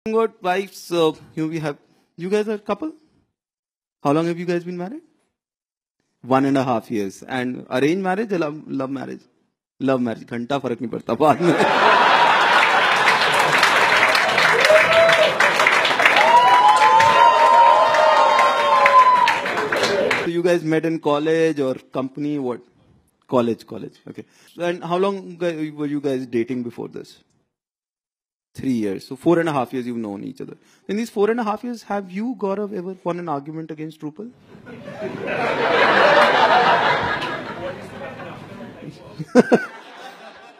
Got wives. You guys are a couple. How long have you guys been married? 1.5 years. And arranged marriage or love marriage? Love marriage. घंटा फर्क नहीं पड़ता बाद में. So you guys met in college or company? What? College. Okay. And how long were you guys dating before this? 3 years. So 4.5 years you've known each other. In these 4.5 years, have you, Gaurav, ever won an argument against Rupal?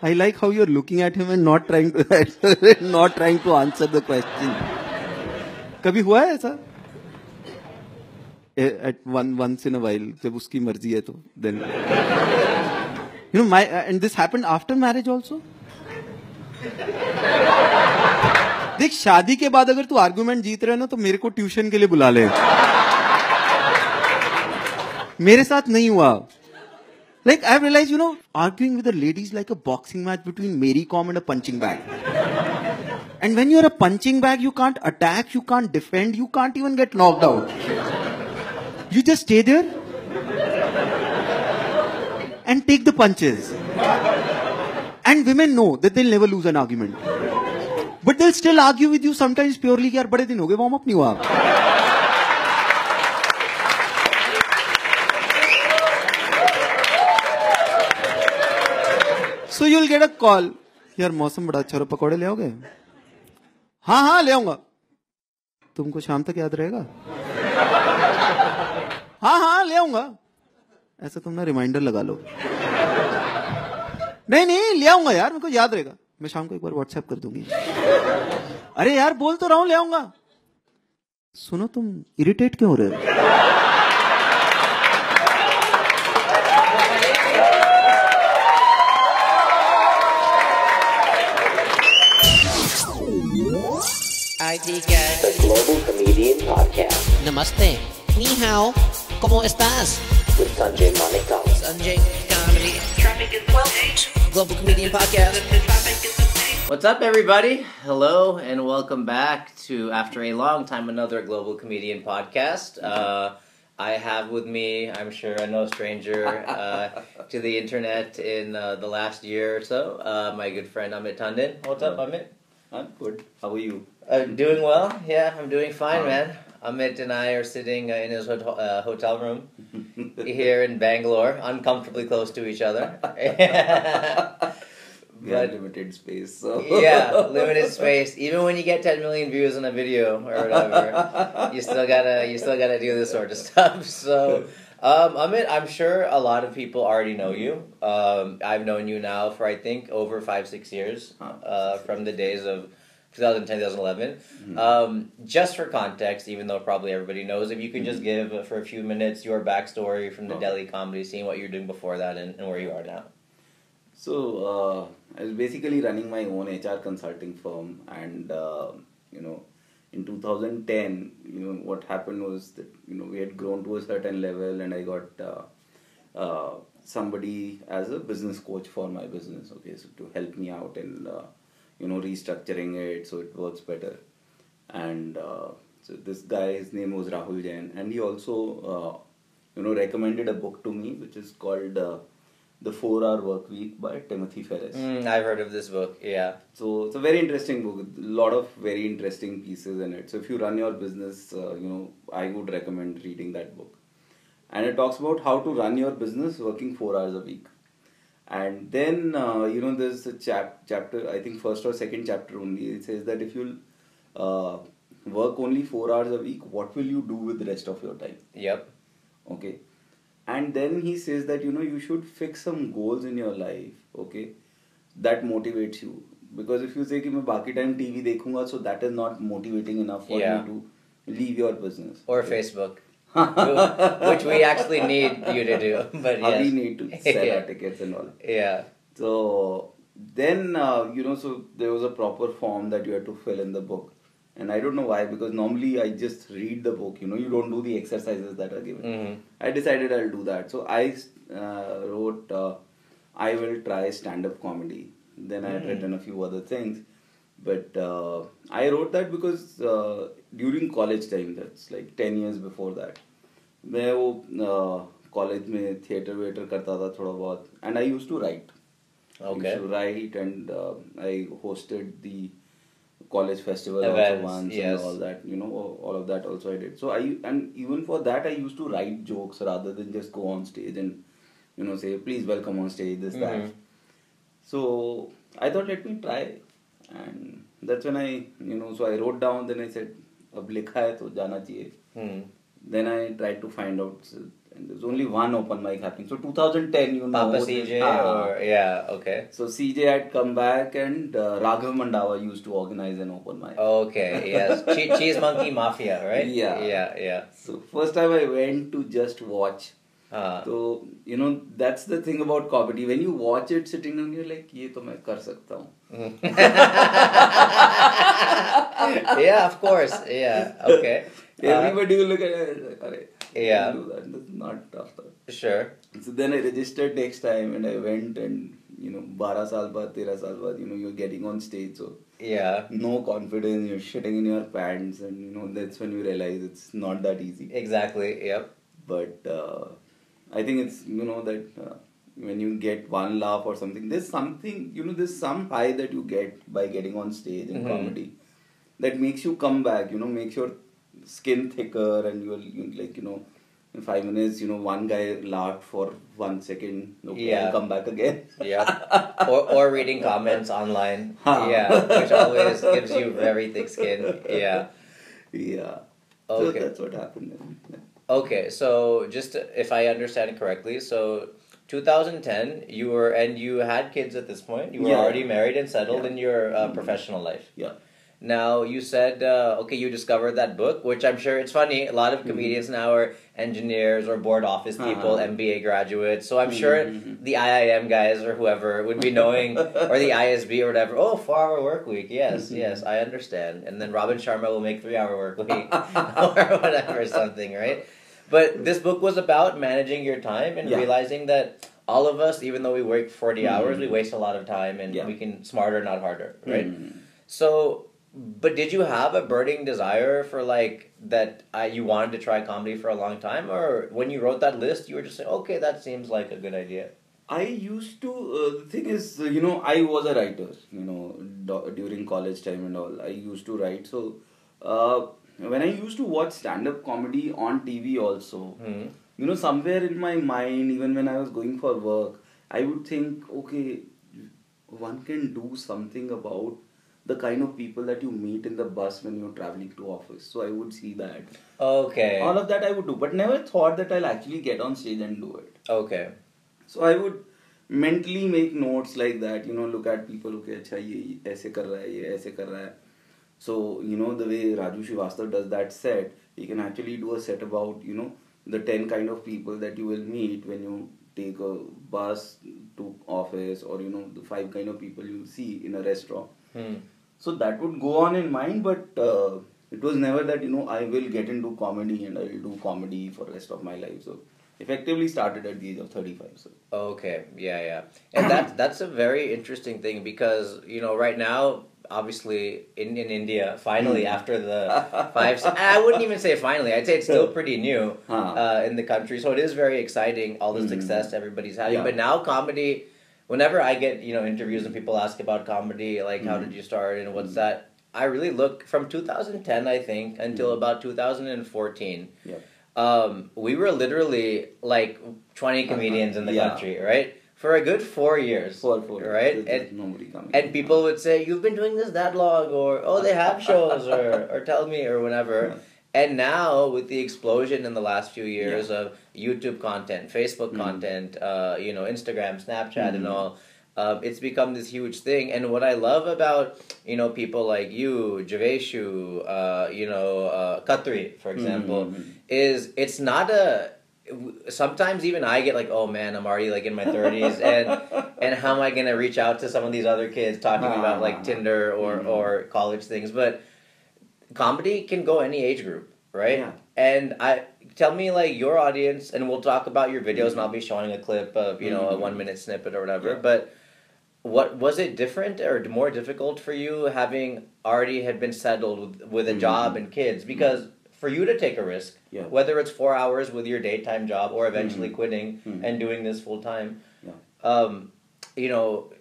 I like how you're looking at him and not trying to answer the question. कभी हुआ है ऐसा? At once in a while, जब उसकी मर्जी है तो then. And this happened after marriage also? देख शादी के बाद अगर तू आर्गुमेंट जीत रहे ना तो मेरे को ट्यूशन के लिए बुला ले. मेरे साथ नहीं हुआ. Like I've realized, arguing with a lady is like a boxing match between Mary Kom and a punching bag. And when you're a punching bag, you can't attack, you can't defend, you can't even get knocked out. You just stay there and take the punches. And women know that they'll never lose an argument. But they'll still argue with you sometimes purely कि यार बड़े दिन हो गए warm up नहीं हुआ. So you'll get a call. यार मौसम बड़ा अच्छा है, पकौड़े ले आओगे? हाँ ले आऊंगा. तुमको शाम तक याद रहेगा? हाँ ले आऊंगा. ऐसा तुम ना रिमाइंडर लगा लो. नहीं ले आऊंगा यार, मेरे को याद रहेगा. मैं शाम को एक बार व्हाट्सएप कर दूंगी. अरे यार बोल तो रहा हूं ले आऊंगा. सुनो तुम इरिटेट क्यों हो रहे हो? The Global Comedian Podcast. Namaste. Ni hao. ¿Cómo estás? With Sanjay Manaktala. Sanjay Comedy. Traffic is 12-8. Global Comedian Podcast. The traffic is What's up, everybody? Hello, and welcome back to, after a long time, another Global Comedian Podcast. I have with me, I'm sure, a no stranger to the internet in the last year or so, my good friend AMIT TANDON. What's up, AMIT? I'm good. How are you? Doing well. Yeah, I'm doing fine, man. Amit and I are sitting in his hotel room here in Bangalore, uncomfortably close to each other. We have limited space, so yeah, limited space. Even when you get 10 million views on a video or whatever, you still gotta do this sort of stuff. So, Amit, I'm sure a lot of people already know you. I've known you now for I think over 5-6 years, from the days of 2010, 2011. Just for context, even though probably everybody knows, if you can just give for a few minutes your backstory from the Delhi comedy scene, what you're doing before that, and where you are now. So, I was basically running my own HR consulting firm, and in 2010, what happened was that we had grown to a certain level, and I got somebody as a business coach for my business. Okay, so to help me out in restructuring it so it works better. And so this guy, his name was Rahul Jain, and he also recommended a book to me, which is called The 4-Hour Work Week by Timothy Ferriss. I've heard of this book, yeah. So it's a very interesting book, a lot of very interesting pieces in it. So if you run your business, I would recommend reading that book. And it talks about how to run your business working 4 hours a week. And then, there's a chapter, I think first or second chapter only, it says that if you'll work only 4 hours a week, what will you do with the rest of your time? Yep. Okay. And then he says that, you should fix some goals in your life, okay, that motivates you. Because if you say, कि मैं बाकी time TV देखूंगा, so that is not motivating enough for you to leave your business. Or Facebook. Which we actually need you to do. But yes. We need to sell our tickets and all. Yeah. So then, so there was a proper form that you had to fill in the book. And I don't know why, because normally I just read the book, you don't do the exercises that are given. I decided I'll do that. So I wrote, I will try stand-up comedy. Then I had written a few other things. But I wrote that because during college time, that's like 10 years before that, मैं वो college में theatre waiter करता था थोड़ा बहुत, and I used to write. Okay. I used to write, and I hosted the college festival Events, also once, yes. and all that, all of that also I did. So and even for that I used to write jokes rather than just go on stage and say, please welcome on stage, this, that. So I thought, let me try, and that's when I so I wrote down, then I said, ab likha hai to jana chahiye. Then I tried to find out, and there's only one open mic happening. So 2010, Papa CJ or yeah, okay. So CJ had come back, and Raghav Mandava used to organize an open mic. Okay, yes. Cheese Monkey Mafia, right? Yeah. So first time I went to just watch. So that's the thing about comedy. When you watch it sitting down, you're like, ये तो मैं कर सकता हूँ. Yeah, of course. Yeah. Okay. Everybody will look at it like, yeah. do that. That's not tough. Sure. So then I registered next time, and I went, and 12 saal baad, 13 saal baad, you're getting on stage, so yeah, no confidence, you're shitting in your pants, and that's when you realize it's not that easy. Exactly. Yep. But I think it's that when you get one laugh or something, there's something, there's some high that you get by getting on stage in comedy that makes you come back, makes your skin thicker, and you're like, in 5 minutes, one guy laughed for 1 second, okay, I'll come back again. Yeah. Or reading comments online. Yeah, which always gives you very thick skin. Yeah. Yeah. Okay. So that's what happened then. Yeah. Okay, so just if I understand correctly, so 2010, you had kids at this point. You were already married and settled in your professional life. Yeah. Now, you said, you discovered that book, which I'm sure it's funny. A lot of comedians now are engineers or board office people, MBA graduates. So I'm sure the IIM guys or whoever would be knowing, or the ISB or whatever, 4-hour work week. Yes, I understand. And then Robin Sharma will make 3-hour work week or whatever, something, right? But this book was about managing your time and realizing that all of us, even though we work 40 hours, we waste a lot of time, and we can smarter, not harder, right? So... But did you have a burning desire for that you wanted to try comedy for a long time, or when you wrote that list you were just saying, okay, that seems like a good idea? I used to, the thing is, I was a writer, during college time and all. I used to write. So, when I used to watch stand-up comedy on TV also, somewhere in my mind, even when I was going for work, I would think, okay, one can do something about the kind of people that you meet in the bus when you're traveling to office. So I would see that. Okay. All of that I would do, but never thought that I'll actually get on stage and do it. Okay. So I would mentally make notes like that, look at people, okay, acha, ye aise kar raha hai, ye aise kar raha hai. So, the way Raju Srivastav does that set, he can actually do a set about, the 10 kind of people that you will meet when you take a bus to office, or, the 5 kind of people you'll see in a restaurant. So that would go on in mind, but it was never that, I will get into comedy and I will do comedy for the rest of my life. So effectively started at the age of 35. So. Okay, yeah. And that's a very interesting thing, because, right now, obviously in India, finally after the 5, I wouldn't even say finally, I'd say it's still pretty new in the country. So it is very exciting, all the success everybody's having. Yeah. But now comedy... Whenever I get, interviews and people ask about comedy, like how did you start and what's that, I really look from 2010, I think, until about 2014. Yeah. We were literally 20 comedians in the country, right? For a good 4 years. 4 right? And people would say, you've been doing this that long, or they have shows, or tell me, or whatever. And now, with the explosion in the last few years of YouTube content, Facebook content, Instagram, Snapchat, and all, it's become this huge thing. And what I love about, people like you, Javeshu, Khatri, for example, is it's not sometimes even I get oh man, I'm already in my 30s, and how am I going to reach out to some of these other kids talking about Tinder or college things, but comedy can go any age group, right? Yeah. And tell me your audience, and we'll talk about your videos, and I'll be showing a clip of a 1-minute snippet or whatever. Yeah. But what was it different or more difficult for you having already had been settled with a job and kids? Because for you to take a risk, Yeah. whether it's 4 hours with your daytime job or eventually quitting and doing this full time, you know,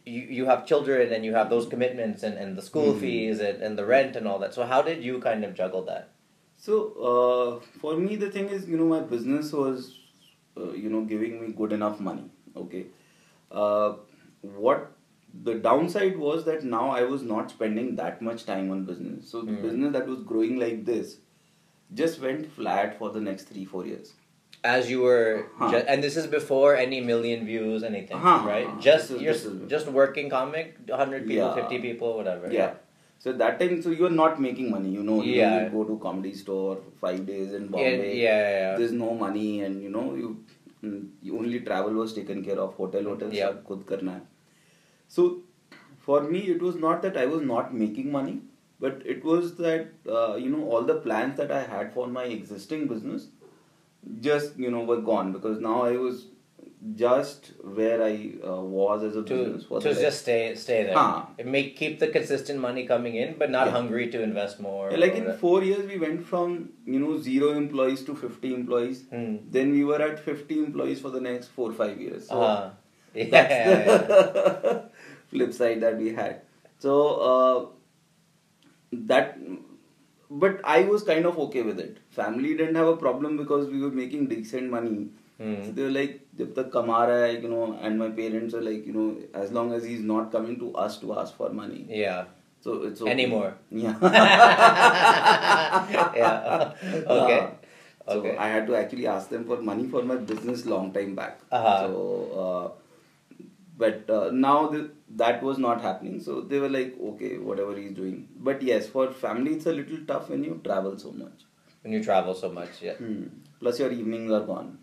you have children and you have those commitments and the school fees and the rent and all that. So how did you kind of juggle that? So for me, the thing is, my business was, giving me good enough money. Okay. What the downside was that now I was not spending that much time on business. So the business that was growing like this just went flat for the next 3-4 years. As you were, and this is before any million views, anything, right? Just just working comic, 100 people, 50 people, whatever. Yeah. So that time, so you're not making money. You Yeah. go to comedy store 5 days in Bombay. Yeah. There's no money, and you only travel was taken care of. Hotel सब खुद करना है. So for me, it was not that I was not making money, but it was that all the plans that I had for my existing business just were gone, because now I was just where I was as a business. To just stay there. Keep the consistent money coming in, but not hungry to invest more. Like in 4 years, we went from 0 employees to 50 employees. Then we were at 50 employees for the next 4-5 years. So that's the flip side that we had. So but I was kind of okay with it. Family didn't have a problem because we were making decent money. So they were like, jab tak kama raha hai, and my parents are like, as long as he's not coming to us to ask for money. Yeah. So it's okay. Anymore. Yeah. Yeah. Okay. So Okay. I had to actually ask them for money for my business long time back. So, but now that was not happening. So they were like, okay, whatever he's doing. But yes, for family, it's a little tough when you travel so much. When you travel so much, yeah. Plus your evenings are gone.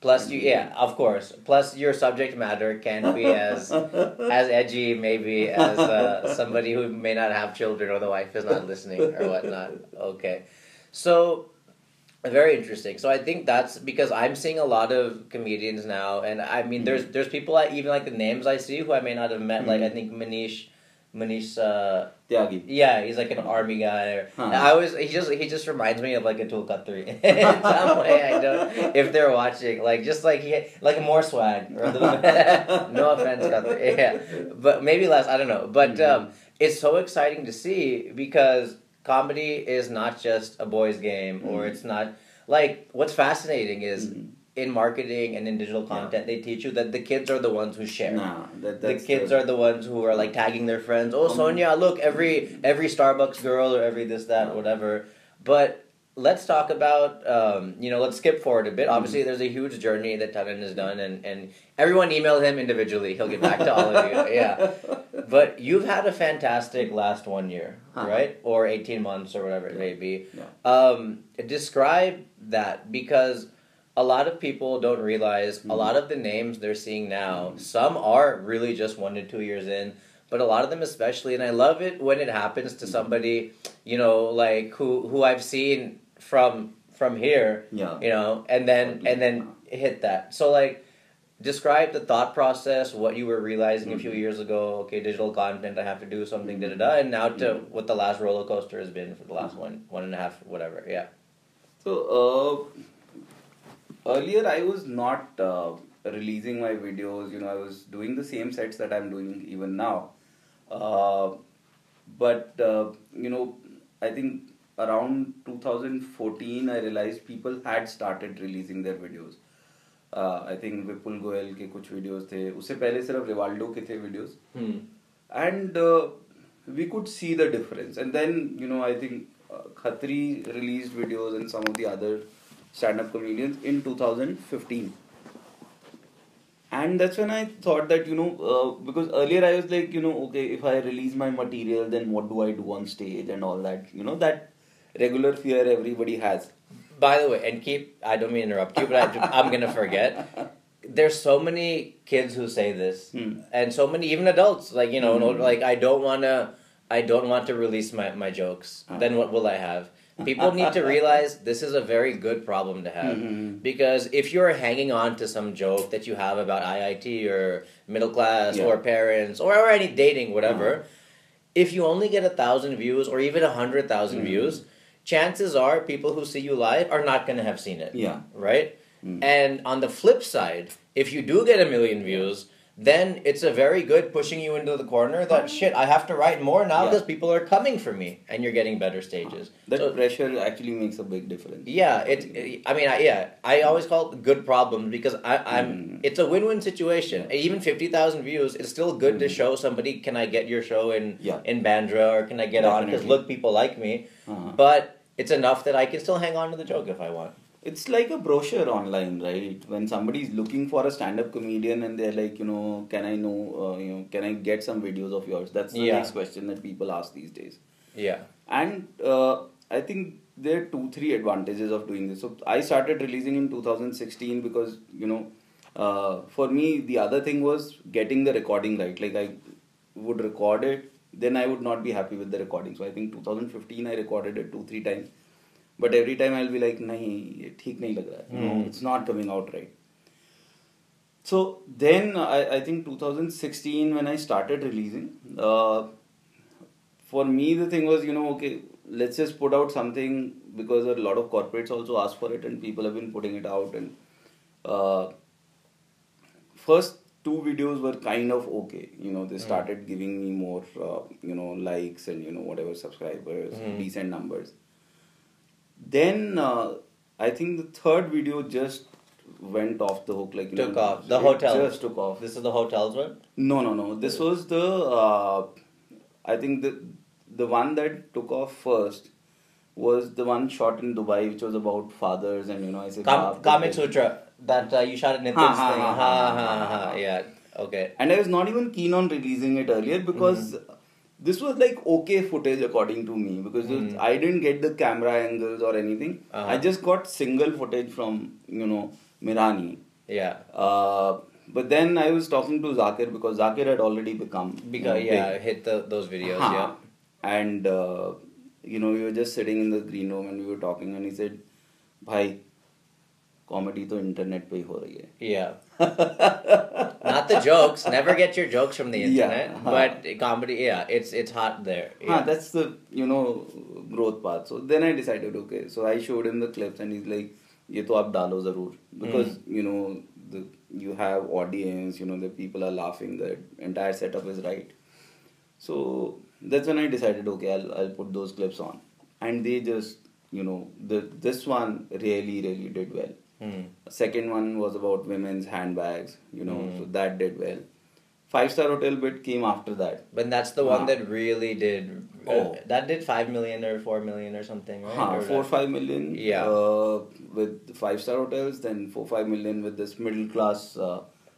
Plus of course. Plus your subject matter can't be as edgy maybe as somebody who may not have children or the wife is not listening or whatnot. Okay. So very interesting. So I think that's because I'm seeing a lot of comedians now, and I mean there's people even like the names I see who I may not have met, like I think Manish Tyagi. Yeah, he's like an army guy. He just reminds me of like a Tool Cut 3 in some way. I don't, if they're watching, like just like he like more swag or a little bit. No offense, Cut 3. Yeah, but maybe less. I don't know. But it's so exciting to see because comedy is not just a boys' game, or it's not like what's fascinating is. In marketing and in digital content, they teach you that the kids are the ones who share. The kids are the ones who are like tagging their friends. Oh, Sonia, look, every Starbucks girl or every this, that, whatever. But let's talk about, let's skip forward a bit. Obviously, there's a huge journey that Tandon has done, and everyone email him individually. He'll get back to all of you. Yeah. But you've had a fantastic last 1 year, right? Or 18 months or whatever it may be. Describe that, because a lot of people don't realize a lot of the names they're seeing now, some are really just 1 to 2 years in, but a lot of them especially, and I love it when it happens to somebody, like who I've seen from here, and then hit that. So like, describe the thought process, what you were realizing a few years ago, okay, digital content, I have to do something, da-da-da, and now to what the last roller coaster has been for the last one and a half, whatever, yeah. So, earlier, I was not releasing my videos. I was doing the same sets that I'm doing even now. But I think around 2014, I realized people had started releasing their videos. I think Vipul Goyal के कुछ videos थे. उससे पहले सिर्फ Rivaldo के थे videos. And we could see the difference. And then, I think Khatri released videos and some of the other stand-up comedians in 2015, and that's when I thought that because earlier I was like okay, if I release my material, then what do I do on stage and all that, that regular fear everybody has. By the way, and I don't mean to interrupt you, but I'm gonna forget. There's so many kids who say this, and so many even adults, like like I don't I don't want to release my jokes, then what will I have? People need to realize this is a very good problem to have. Because if you're hanging on to some joke that you have about IIT or middle class or parents or any dating, whatever, if you only get 1,000 views or even 100,000 views, chances are people who see you live are not going to have seen it. Yeah. Right? And on the flip side, if you do get 1 million views, then it's a very good pushing you into the corner that shit, I have to write more now because people are coming for me and you're getting better stages. That pressure actually makes a big difference. Yeah, I always call it good problems because it's a win-win situation. Even 50,000 views is still good to show somebody, can I get your show in Bandra or can I get on because look, people like me. But it's enough that I can still hang on to the joke if I want. It's like a brochure online, right? When somebody's looking for a stand-up comedian and they're like, can I know, can I get some videos of yours? That's the next question that people ask these days. Yeah. And I think there are 2-3 advantages of doing this. So I started releasing in 2016 because, for me, the other thing was getting the recording right. Like I would record it, then I would not be happy with the recording. So I think 2015 I recorded it 2-3 times. But every time I'll be like, nahi, ye theek nahi lag raha. It's not coming out right. So then I think 2016 when I started releasing, for me the thing was, okay, let's just put out something because a lot of corporates also ask for it and people have been putting it out. And first 2 videos were kind of okay. They started giving me more, likes and, whatever subscribers, decent numbers. Then I think the 3rd video just went off the hook. Like took off. The hotel just took off. This is the hotels one? No. This was the I think the one that took off first was the one shot in Dubai, which was about fathers and I said Comic Sutra that you shot at Nitin's thing. Yeah. Okay. And I was not even keen on releasing it earlier because this was like okay footage according to me because I didn't get the camera angles or anything. I just got single footage from, Mirani. Yeah. But then I was talking to Zakir because Zakir had already become hit those videos. Yeah. And, we were just sitting in the green room and we were talking and he said, Bhai, comedy to internet pe hi ho rahi hai. Yeah. Not the jokes. Never get your jokes from the internet. But comedy, it's hot there. Yeah. That's the, growth path. So then I decided, okay. So I showed him the clips and he's like, ye to aap dalo zarur. Because, you have audience, the people are laughing, the entire setup is right. So that's when I decided, okay, I'll put those clips on. And they just, this one really did well. Second one was about women's handbags, so that did well. 5-star hotel bit came after that. But that's the one that really did. That did 5 million or 4 million or something, right? 4-5 million. Yeah. With 5-star hotels, then 4-5 million with this middle class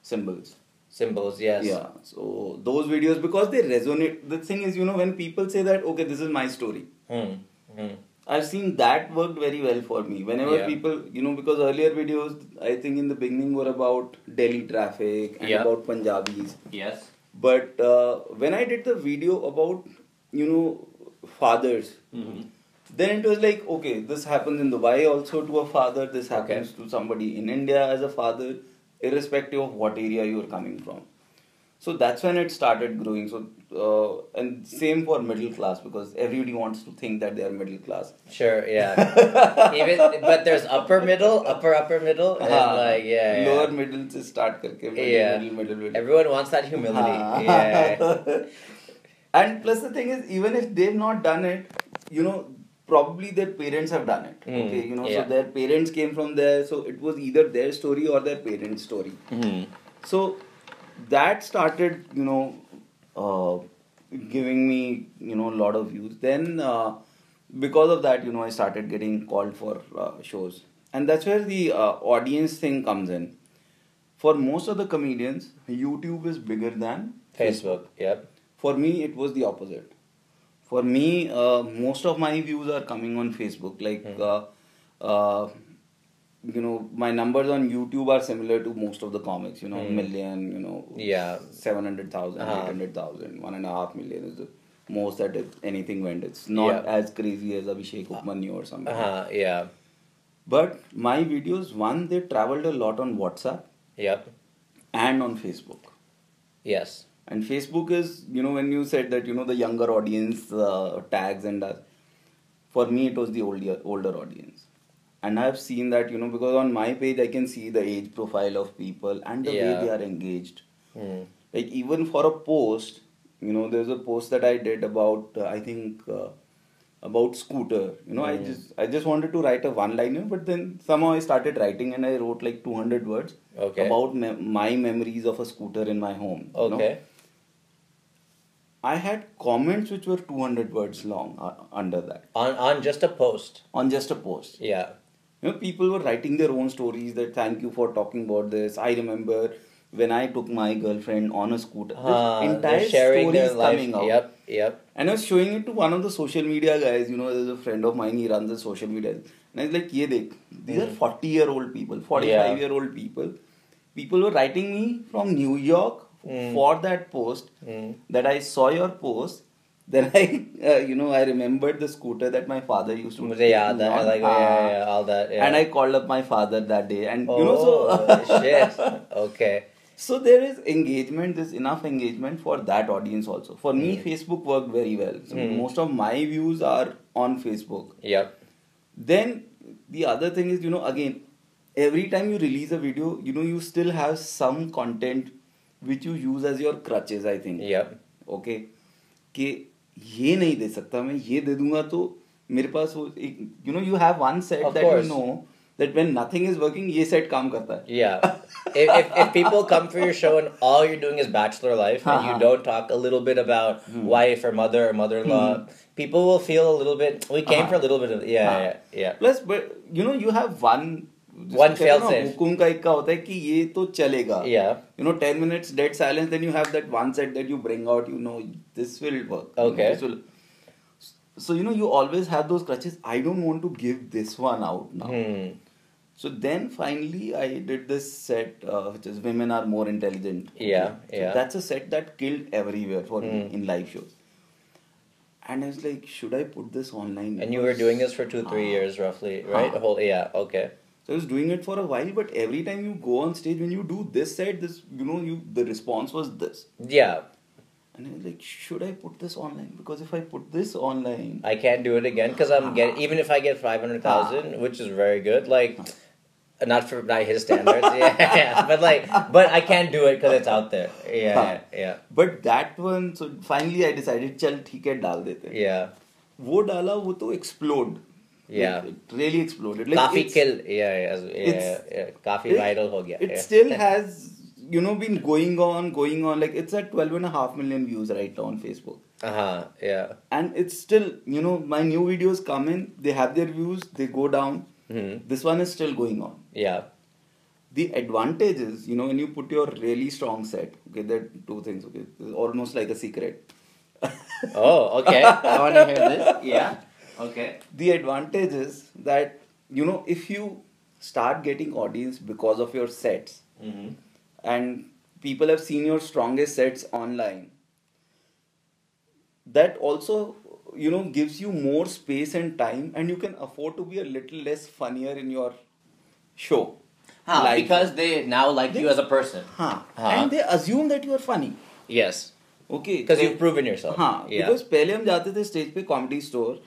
symbols. Symbols, yes. Yeah. So those videos, because they resonate. The thing is, when people say that, okay, this is my story. I've seen that worked very well for me. Whenever people, because earlier videos, I think in the beginning were about Delhi traffic and about Punjabis. Yes. But when I did the video about, fathers, then it was like, okay, this happens in Dubai also to a father. This happens to somebody in India as a father, irrespective of what area you are coming from. So that's when it started growing. So and same for middle class because everybody wants to think that they are middle class. Sure, yeah. But there's upper middle, upper middle, and lower middle se start karke middle. Everyone wants that humility. Yeah. And plus the thing is, even if they've not done it, probably their parents have done it. Okay, so their parents came from there, so it was either their story or their parents' story. So that started, giving me, a lot of views. Then, because of that, I started getting called for shows. And that's where the audience thing comes in. For most of the comedians, YouTube is bigger than Facebook. Yep. For me, it was the opposite. For me, most of my views are coming on Facebook. Like, my numbers on YouTube are similar to most of the comics, million, 700,000, 800,000, 1.5 million is the most that if anything went. It's not Yeah. as crazy as Abhishek Upmanyu or something. Yeah. But my videos, one, they traveled a lot on WhatsApp Yep. and on Facebook. Yes. And Facebook is, when you said that, the younger audience tags and for me it was the older audience. And I've seen that, because on my page I can see the age profile of people and the way Yeah. they are engaged. Mm. Like even for a post, there's a post that I did about, I think, about scooter. I just wanted to write a one-liner, but then somehow I started writing and I wrote like 200 words Okay. about my memories of a scooter in my home. Okay. I had comments which were 200 words long under that, On just a post. on just a post. Yeah. People were writing their own stories that thank you for talking about this. I remember when I took my girlfriend on a scooter. This entire They're sharing story their is life. coming out. Yep. And I was showing it to one of the social media guys. There's a friend of mine, he runs a social media. And I was like, ye dekh, these are 40-year-old people, 45-year-old people. People were writing me from New York for that post, that I saw your post. Then I remembered the scooter that my father used to Mujhe yaad hai, on. like, all that. Yeah. And I called up my father that day. And Oh, shit. Okay. So there is engagement, there's enough engagement for that audience also. For me, Facebook worked very well. So most of my views are on Facebook. Yep. Then the other thing is, again, every time you release a video, you still have some content which you use as your crutches, I think. Yep. Okay. कि ये नहीं दे सकता मैं, ये दे दूंगा तो मेरे पास वो you have one set Of that course. you know that when nothing is working, ये set काम करता है. Yeah. if people come for your show and all you're doing is bachelor life and you don't talk a little bit about wife or mother or mother-in-law, people will feel a little bit. We came for a little bit of yeah. Plus, but you have one fail safe. हुकुम का इक्का होता है कि ये तो चलेगा. Yeah. 10 minutes dead silence, then you have that one set that you bring out. This will work. Okay. This will. So you always have those crutches. I don't want to give this one out now. So then finally I did this set which is Women Are More Intelligent. Yeah. So that's a set that killed everywhere for me in live shows. And I was like, should I put this online? And you were doing this for 2-3 years roughly, right? Okay. So I was doing it for a while, but every time you go on stage, when you do this set, the response was this. Yeah. And I was like, should I put this online? Because if I put this online, I can't do it again because I'm getting, even if I get 500,000, which is very good, like, not his standards, but I can't do it because it's out there. Yeah. But that one, so finally I decided, chal theek hai, dal dete. Yeah. वो डाला वो तो explode. Yeah. Like, it really exploded. Like काफी it's- kill, yeah. काफी viral हो गया. It yeah. still has, been going on. Like it's at 12.5 million views right now on Facebook. Yeah. And it's still, my new videos come in, they have their views, they go down. This one is still going on. Yeah. The advantage is, when you put your really strong set, okay, there are two things, okay, it's almost like a secret. Oh, okay. I want to hear this. Yeah. Okay. The advantage is that, if you start getting audience because of your sets, and people have seen your strongest sets online, that also, gives you more space and time, and you can afford to be a little less funnier in your show. Live. Because they now like you as a person. And they assume that you are funny. Yes. Okay. Because you've proven yourself. Yeah. Because पहले हम जाते थे stage पे comedy store.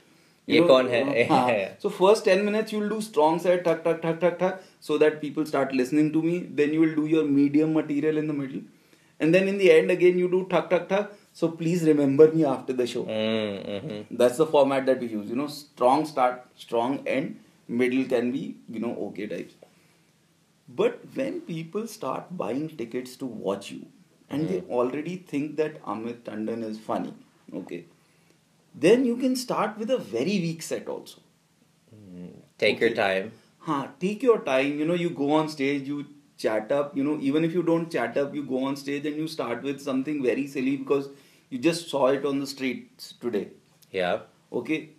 ये कौन है? So first 10 minutes you'll do strong set, tuck, so that people start listening to me. Then you will do your medium material in the middle. And then in the end again you do tuck. So please remember me after the show. That's the format that we use. Strong start, strong end, middle can be, okay types. But when people start buying tickets to watch you, and they already think that AMIT Tandon is funny, okay, then you can start with a very weak set also. Take your time. Take your time. You go on stage, you chat up. Even if you don't chat up, you go on stage and you start with something very silly because you just saw it on the streets today. Yeah. Okay.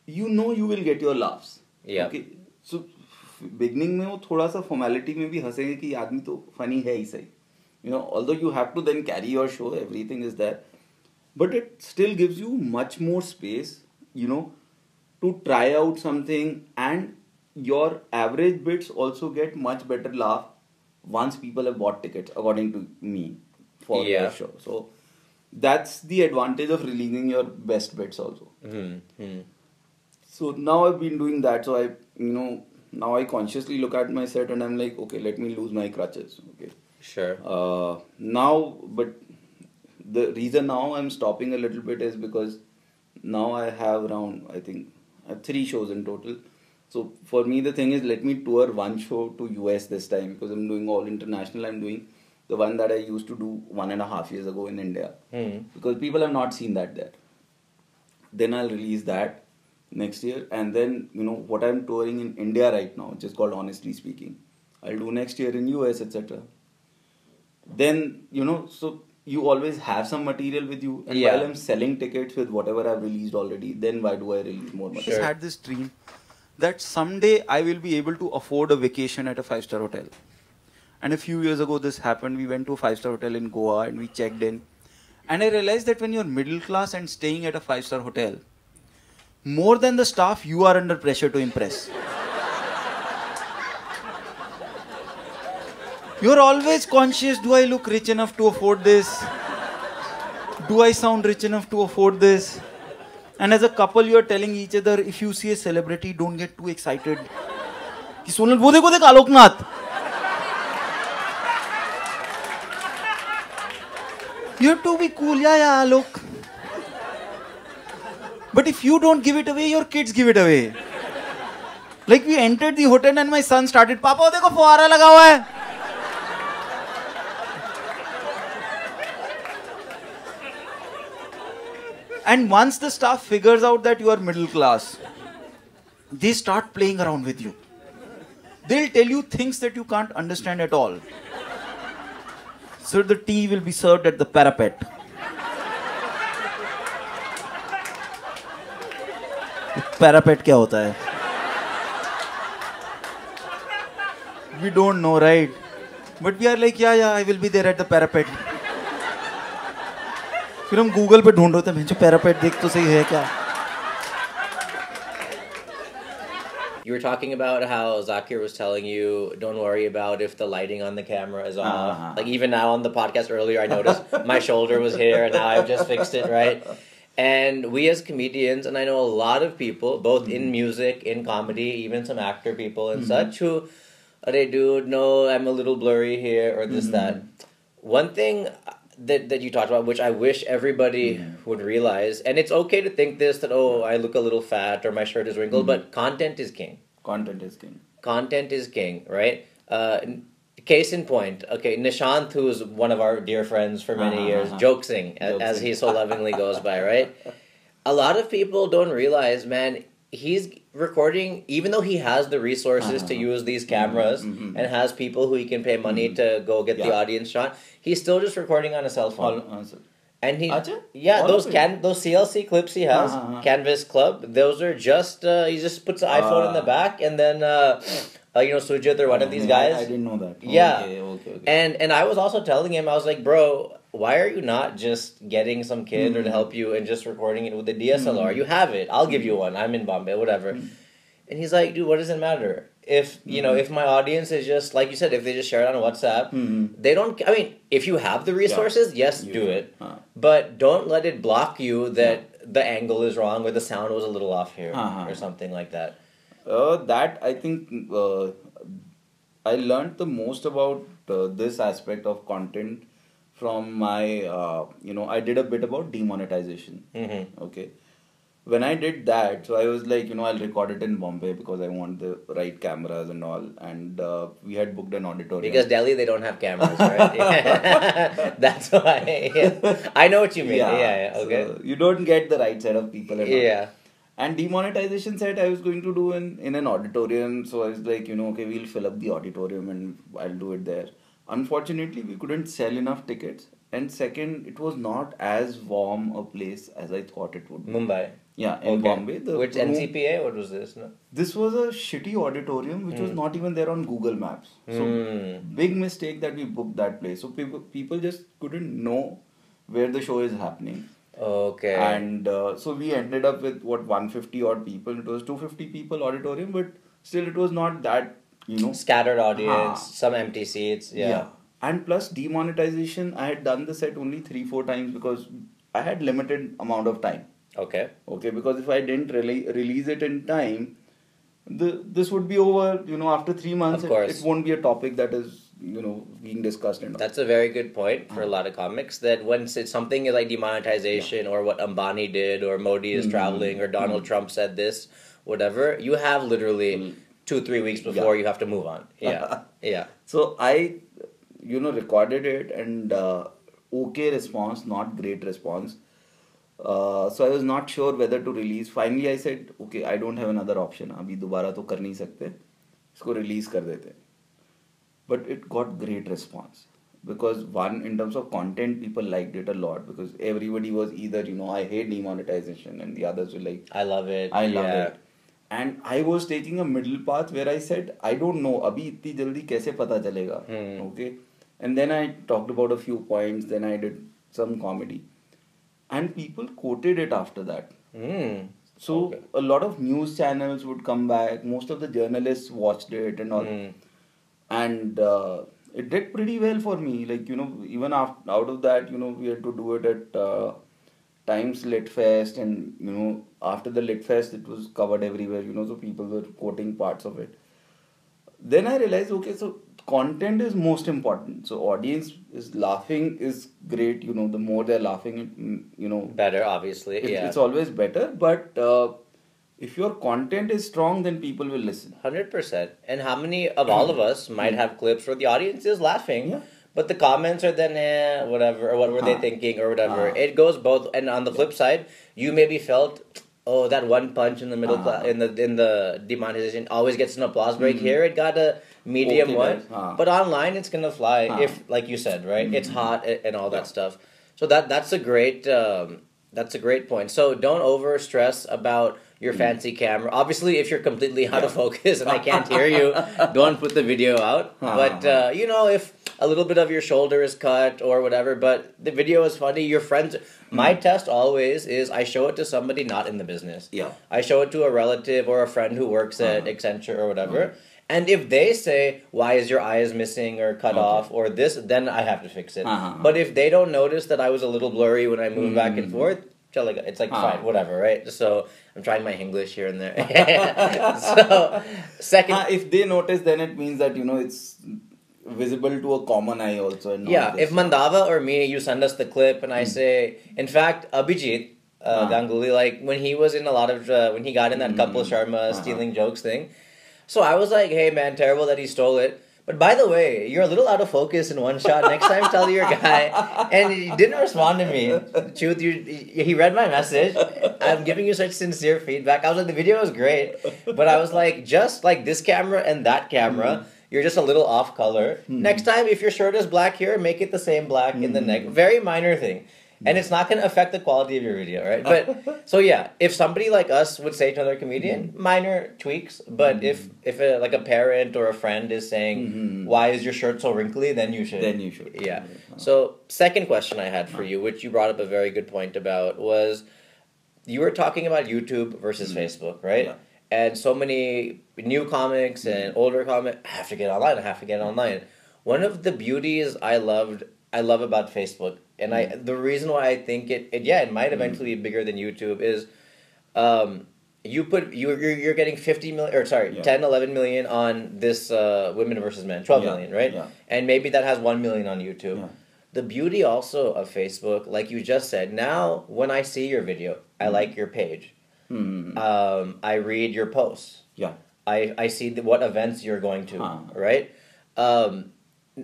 You will get your laughs. Yeah. Okay. So beginning में वो थोड़ा सा formality में भी हंसेंगे कि आदमी तो funny है ही सही. Although you have to then carry your show, everything is there. but it still gives you much more space, to try out something, and your average bits also get much better laugh once people have bought tickets, according to me, for your show. So that's the advantage of releasing your best bits also. So now I've been doing that. So now I consciously look at my set and I'm like, okay, let me lose my crutches. Okay. Sure. Now, but the reason now I'm stopping a little bit is because now I have around, I think, 3 shows in total. So for me, the thing is, let me tour one show to US this time, because I'm doing all international. I'm doing the one that I used to do 1.5 years ago in India, because people have not seen that there. Then I'll release that next year, and then what I'm touring in India right now, which is called Honestly Speaking, I'll do next year in US, etc. Then so you always have some material with you, and while I'm selling tickets with whatever I've released already, then why do I release more material? I just had this dream that someday I will be able to afford a vacation at a 5-star hotel. And a few years ago this happened. We went to a 5-star hotel in Goa and we checked in, and I realized that when you're middle class and staying at a 5-star hotel, more than the staff, you are under pressure to impress. You're always conscious, do I look rich enough to afford this? Do I sound rich enough to afford this? And as a couple, you're telling each other, if you see a celebrity, don't get too excited. वो देखो देख Alok Nath. You have to be cool, yeah, Alok. But if you don't give it away, your kids give it away. Like we entered the hotel and my son started, Papa, वो देखो फुवारा लगा हुआ है. And once the staff figures out that you are middle class, they start playing around with you. They'll tell you things that you can't understand at all. So the tea will be served at the parapet. Parapet क्या होता है? We don't know, right? But we are like, yeah, I will be there at the parapet. फिर हम Google पे ढूंढ रहे थे, जो पैरापेट देख तो सही है क्या? You were talking about how Zakir was telling you, don't worry about if the lighting on the camera is off. Like even now on the podcast earlier, I noticed my shoulder was here and now I've just fixed it, right? And we as comedians, and I know a lot of people, both in music, in comedy, even some actor people and such, who, hey dude, no, I'm a little blurry here or this, that. One thing that you talked about, which I wish everybody would realize, and it's okay to think this, that, oh, I look a little fat or my shirt is wrinkled, but content is king. Content is king. Content is king, right? Case in point, okay, Nishant, who's one of our dear friends for many years, Jokesing, as he so lovingly goes by, right? A lot of people don't realize, man, he's recording, even though he has the resources to use these cameras and has people who he can pay money to go get the audience shot, he's still just recording on a cell phone. And he, those CLC clips he has, Canvas Club, those are just, he just puts the iPhone in the back and then, Sujit or one of these guys. I didn't know that. Yeah. Okay. And I was also telling him, I was like, bro, why are you not just getting some kid or to help you and just recording it with a DSLR? You have it. I'll give you one. I'm in Bombay, whatever. And he's like, dude, what does it matter? If, if my audience is just, like you said, if they just share it on WhatsApp, they don't, I mean, if you have the resources, yes, do it. But don't let it block you that the angle is wrong or the sound was a little off here or something like that. That, I think, I learned the most about this aspect of content from my, I did a bit about demonetization. Okay. When I did that, so I was like, I'll record it in Bombay because I want the right cameras and all. And we had booked an auditorium. Because Delhi, they don't have cameras, right? That's why. Yeah. I know what you mean. Yeah, okay. So you don't get the right set of people. And and demonetization set I was going to do in an auditorium. So I was like, okay, we'll fill up the auditorium and I'll do it there. Unfortunately, we couldn't sell enough tickets. And second, it was not as warm a place as I thought it would be. Mumbai. Yeah, in Bombay. Which NCPA? What was this? No? This was a shitty auditorium which was not even there on Google Maps. So big mistake that we booked that place. So people just couldn't know where the show is happening. Okay. And so we ended up with 150 odd people. It was 250 people auditorium, but still it was not that, Scattered audience, Haan. some empty seats. Yeah. And plus demonetization, I had done the set only 3-4 times because I had limited amount of time. Okay. Okay, because if I didn't release it in time, this would be over. After 3 months, Of course. it won't be a topic that is being discussed and all. That's a very good point for a lot of comics, that once it's something like demonetization or what Ambani did or Modi is traveling or Donald Trump said this, whatever, you have literally 2-3 weeks before you have to move on. Yeah. Yeah. So I, recorded it, and okay response, not great response. So I was not sure whether to release. Finally, I said, okay, I don't have another option. अभी दोबारा तो कर नहीं सकते. इसको release कर देते. But it got great response. Because one, in terms of content, people liked it a lot. Because everybody was either, I hate demonetization, and the others were like, I love it. I love it. And I was taking a middle path where I said, I don't know, अभी इतनी जल्दी कैसे पता चलेगा? Okay. And then I talked about a few points. Then I did some comedy. And people quoted it after that. So a lot of news channels would come back. Most of the journalists watched it and all. And it did pretty well for me. Like, even out of that, we had to do it at Times Lit Fest. And, after the Lit Fest, it was covered everywhere, so people were quoting parts of it. Then I realized, okay, so content is most important. So audience is laughing is great. The more they're laughing, Better, obviously. It's always better. But if your content is strong, then people will listen. 100%. And how many of all of us might have clips where the audience is laughing, but the comments are then, whatever, or what were they thinking, or whatever. It goes both. And on the flip side, you maybe felt, oh, that one punch in the middle class, in the demonetization always gets an applause break. Here it got a medium one, but online it's gonna fly if, like you said, right? It's hot and all that stuff. So that's a great point. So don't over stress about your fancy camera. Obviously, if you're completely out of focus and I can't hear you, don't put the video out. But if a little bit of your shoulder is cut or whatever, but the video is funny, your friends. My test always is I show it to somebody not in the business. Yeah. I show it to a relative or a friend who works at Accenture or whatever. And if they say, why is your eyes missing or cut off or this, then I have to fix it. But if they don't notice that I was a little blurry when I moved back and forth, it's like fine, whatever, right? So I'm trying my Hinglish here and there. So, second... if they notice, then it means that, it's visible to a common eye also. And if Mandava or me, you send us the clip and I say, in fact, Abhijit Ganguly, like when he was in a lot of, when he got in that Kapil Sharma stealing jokes thing, so I was like, hey man, terrible that he stole it. But by the way, you're a little out of focus in one shot. Next time, tell your guy. And he didn't respond to me. Truth, he read my message. I'm giving you such sincere feedback. I was like, the video was great. But I was like, just like this camera and that camera, you're just a little off color. Next time, if your shirt is black here, make it the same black in the neck. Very minor thing. And it's not going to affect the quality of your video, right? But so yeah, if somebody like us would say to another comedian, minor tweaks. But if like a parent or a friend is saying, why is your shirt so wrinkly, then you should. Yeah. So second question I had for you, which you brought up a very good point about, was you were talking about YouTube versus Facebook, right? Yeah. And so many new comics and older comics, I have to get online. One of the beauties I love about Facebook, and the reason why I think it might eventually be bigger than YouTube is, you're getting 50 million, or sorry, 10, 11 million on this women versus men, 12 million, right? Yeah. And maybe that has 1 million on YouTube. Yeah. The beauty also of Facebook, like you just said, now when I see your video, I like your page. I read your posts. Yeah. I see what events you're going to, right?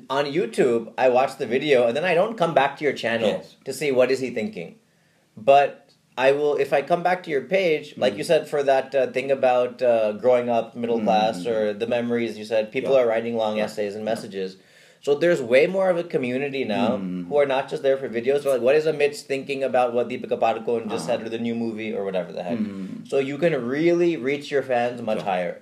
On YouTube, I watch the video and then I don't come back to your channel to see what is he thinking. But I will, if I come back to your page, like you said for that thing about growing up middle class or the memories, you said people are writing long essays and messages. So there's way more of a community now who are not just there for videos. They're like, what is Amit thinking about what Deepika Padukone just said or the new movie or whatever the heck. So you can really reach your fans much higher.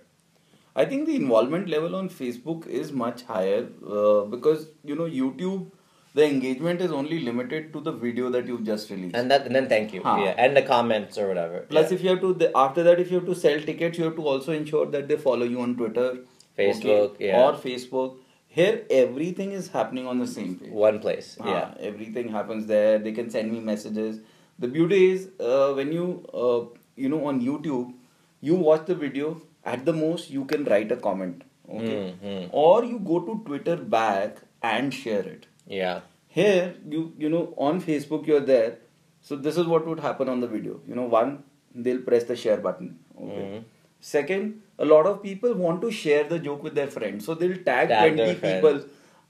I think the involvement level on Facebook is much higher because, YouTube, the engagement is only limited to the video that you've just released. And then thank you. Huh. Yeah, and the comments or whatever. Plus, if you have to, after that, if you have to sell tickets, you have to also ensure that they follow you on Twitter, Facebook, yeah. or Facebook. Here, everything is happening on the same page. One place, yeah. Everything happens there. They can send me messages. The beauty is, when you, on YouTube, you watch the video, at the most, you can write a comment. Okay. Or you go to Twitter back and share it. Yeah. Here, on Facebook, you're there. So this is what would happen on the video. One, they'll press the share button. Okay. Second, a lot of people want to share the joke with their friends. So they'll tag 20 people.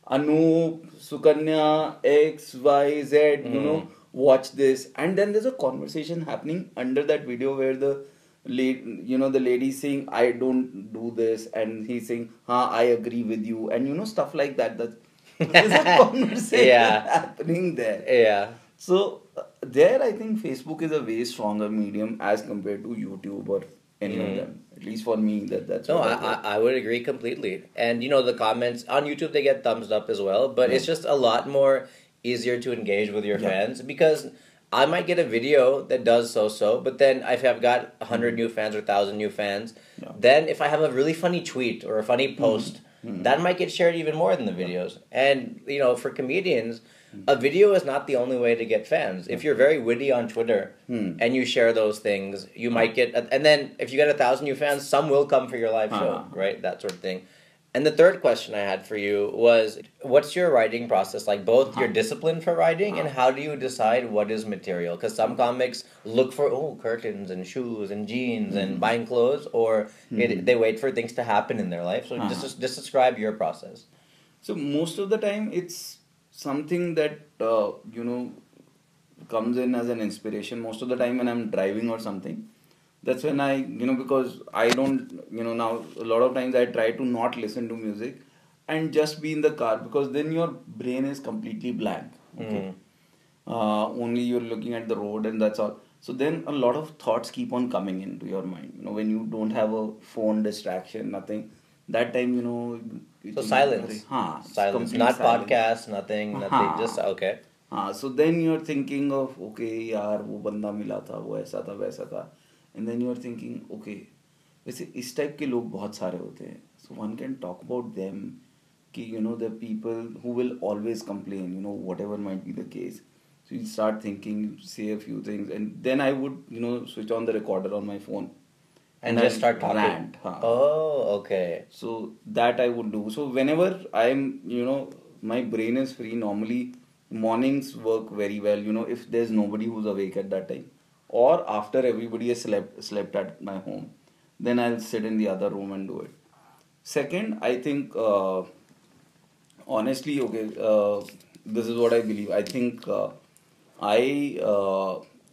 Anoop, Sukanya, X, Y, Z, watch this. And then there's a conversation happening under that video where the lady saying, I don't do this. And he's saying, I agree with you. And stuff like that. There's a conversation happening there. Yeah. So there I think Facebook is a way stronger medium as compared to YouTube or any of them. At least for me, that's no, what I would agree completely. And the comments on YouTube, they get thumbs up as well, but it's just a lot more easier to engage with your fans, because I might get a video that does so, but then if I've got 100 new fans or 1,000 new fans, then if I have a really funny tweet or a funny post, that might get shared even more than the videos. And for comedians, a video is not the only way to get fans. If you're very witty on Twitter and you share those things, you might get, and then if you get 1,000 new fans, some will come for your live show, right? That sort of thing. And the third question I had for you was, what's your writing process like? Both your discipline for writing and how do you decide what is material? Because some comics look for, curtains and shoes and jeans and buying clothes, or they wait for things to happen in their life. So just describe your process. So most of the time, it's something that, comes in as an inspiration. Most of the time when I'm driving or something, that's when I, because I don't, now a lot of times I try to not listen to music and just be in the car, because then your brain is completely blank. Okay. Only you're looking at the road and that's all. So then a lot of thoughts keep on coming into your mind. When you don't have a phone distraction, nothing, that time, So silence. Silence. Not silence. podcasts, nothing, just, okay. So then you're thinking of, okay, yaar, wo banda mila tha, wo aisa tha, waisa tha. And then you're thinking, okay, वैसे इस type के लोग बहुत सारे होते हैं. So one can talk about them, कि, the people who will always complain, whatever might be the case. So you start thinking, say a few things, and then I would, switch on the recorder on my phone. And just start talking. Rant. Oh, okay. So that I would do. So whenever I'm, my brain is free, normally mornings work very well, if there's nobody who's awake at that time. Or after everybody has slept at my home. Then I'll sit in the other room and do it. Second, I think, honestly, this is what I believe. I think I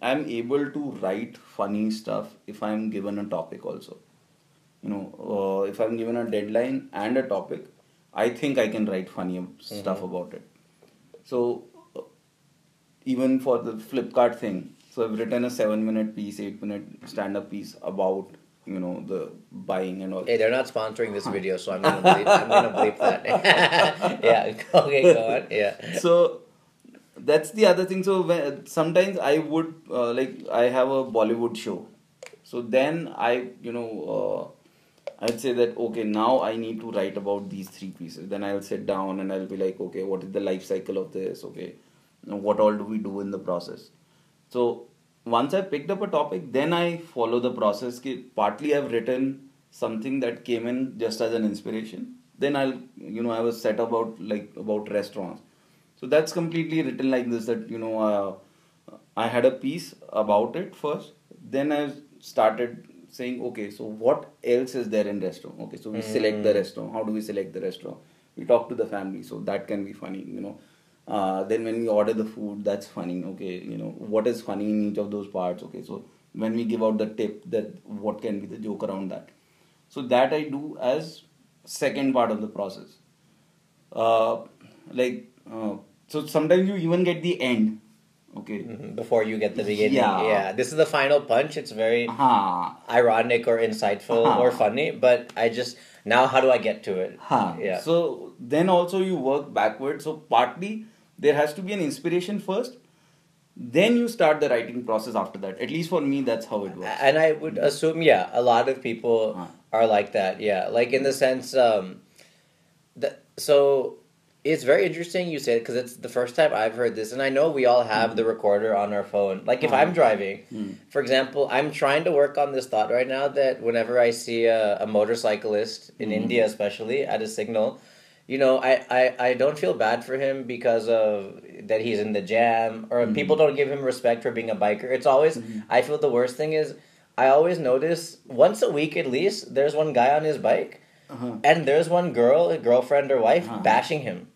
am able to write funny stuff if I'm given a topic also. If I'm given a deadline and a topic, I think I can write funny stuff about it. So, even for the Flipkart thing, so I've written a 7-minute piece, 8-minute stand-up piece about, the buying and all. Hey, they're not sponsoring this video, so I'm gonna bleep that. Yeah, okay, go on. Yeah. So that's the other thing. So sometimes I would I have a Bollywood show. So then I'd say that, okay, now I need to write about these 3 pieces. Then I'll sit down and I'll be like, okay, what is the life cycle of this? Okay, what all do we do in the process? So once I picked up a topic, then I follow the process. Partly I've written something that came in just as an inspiration. Then I was set about restaurants. So that's completely written like this, that, I had a piece about it first. Then I started saying, okay, so what else is there in restaurant? Okay, so we select the restaurant. How do we select the restaurant? We talk to the family, so that can be funny, Then when we order the food, that's funny. Okay, what is funny in each of those parts? Okay, so when we give out the tip, that what can be the joke around that? So that I do as second part of the process. So sometimes you even get the end. Okay. Before you get the beginning. Yeah. This is the final punch. It's very ironic or insightful or funny, but now how do I get to it? Yeah. So then also you work backwards. So partly there has to be an inspiration first, then you start the writing process after that. At least for me, that's how it works. And I would assume, yeah, a lot of people are like that. Yeah, like in the sense, so it's very interesting you said, because it's the first time I've heard this, and I know we all have the recorder on our phone. Like if I'm driving, for example, I'm trying to work on this thought right now that whenever I see a motorcyclist in India, especially at a signal, you know, I don't feel bad for him because of that he's in the jam, or people don't give him respect for being a biker. It's always, I feel the worst thing is, I always notice once a week at least, there's one guy on his bike, and there's one girl, a girlfriend or wife, bashing him.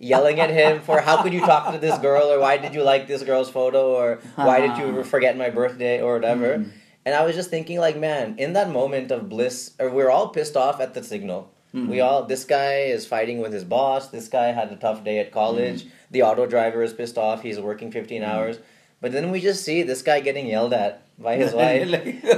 Yelling at him for how could you talk to this girl, or why did you like this girl's photo, or why did you forget my birthday, or whatever. And I was just thinking, like, man, in that moment of bliss, or we're all pissed off at the signal. This guy is fighting with his boss, this guy had a tough day at college, the auto driver is pissed off, he's working 15 hours. But then we just see this guy getting yelled at by his wife,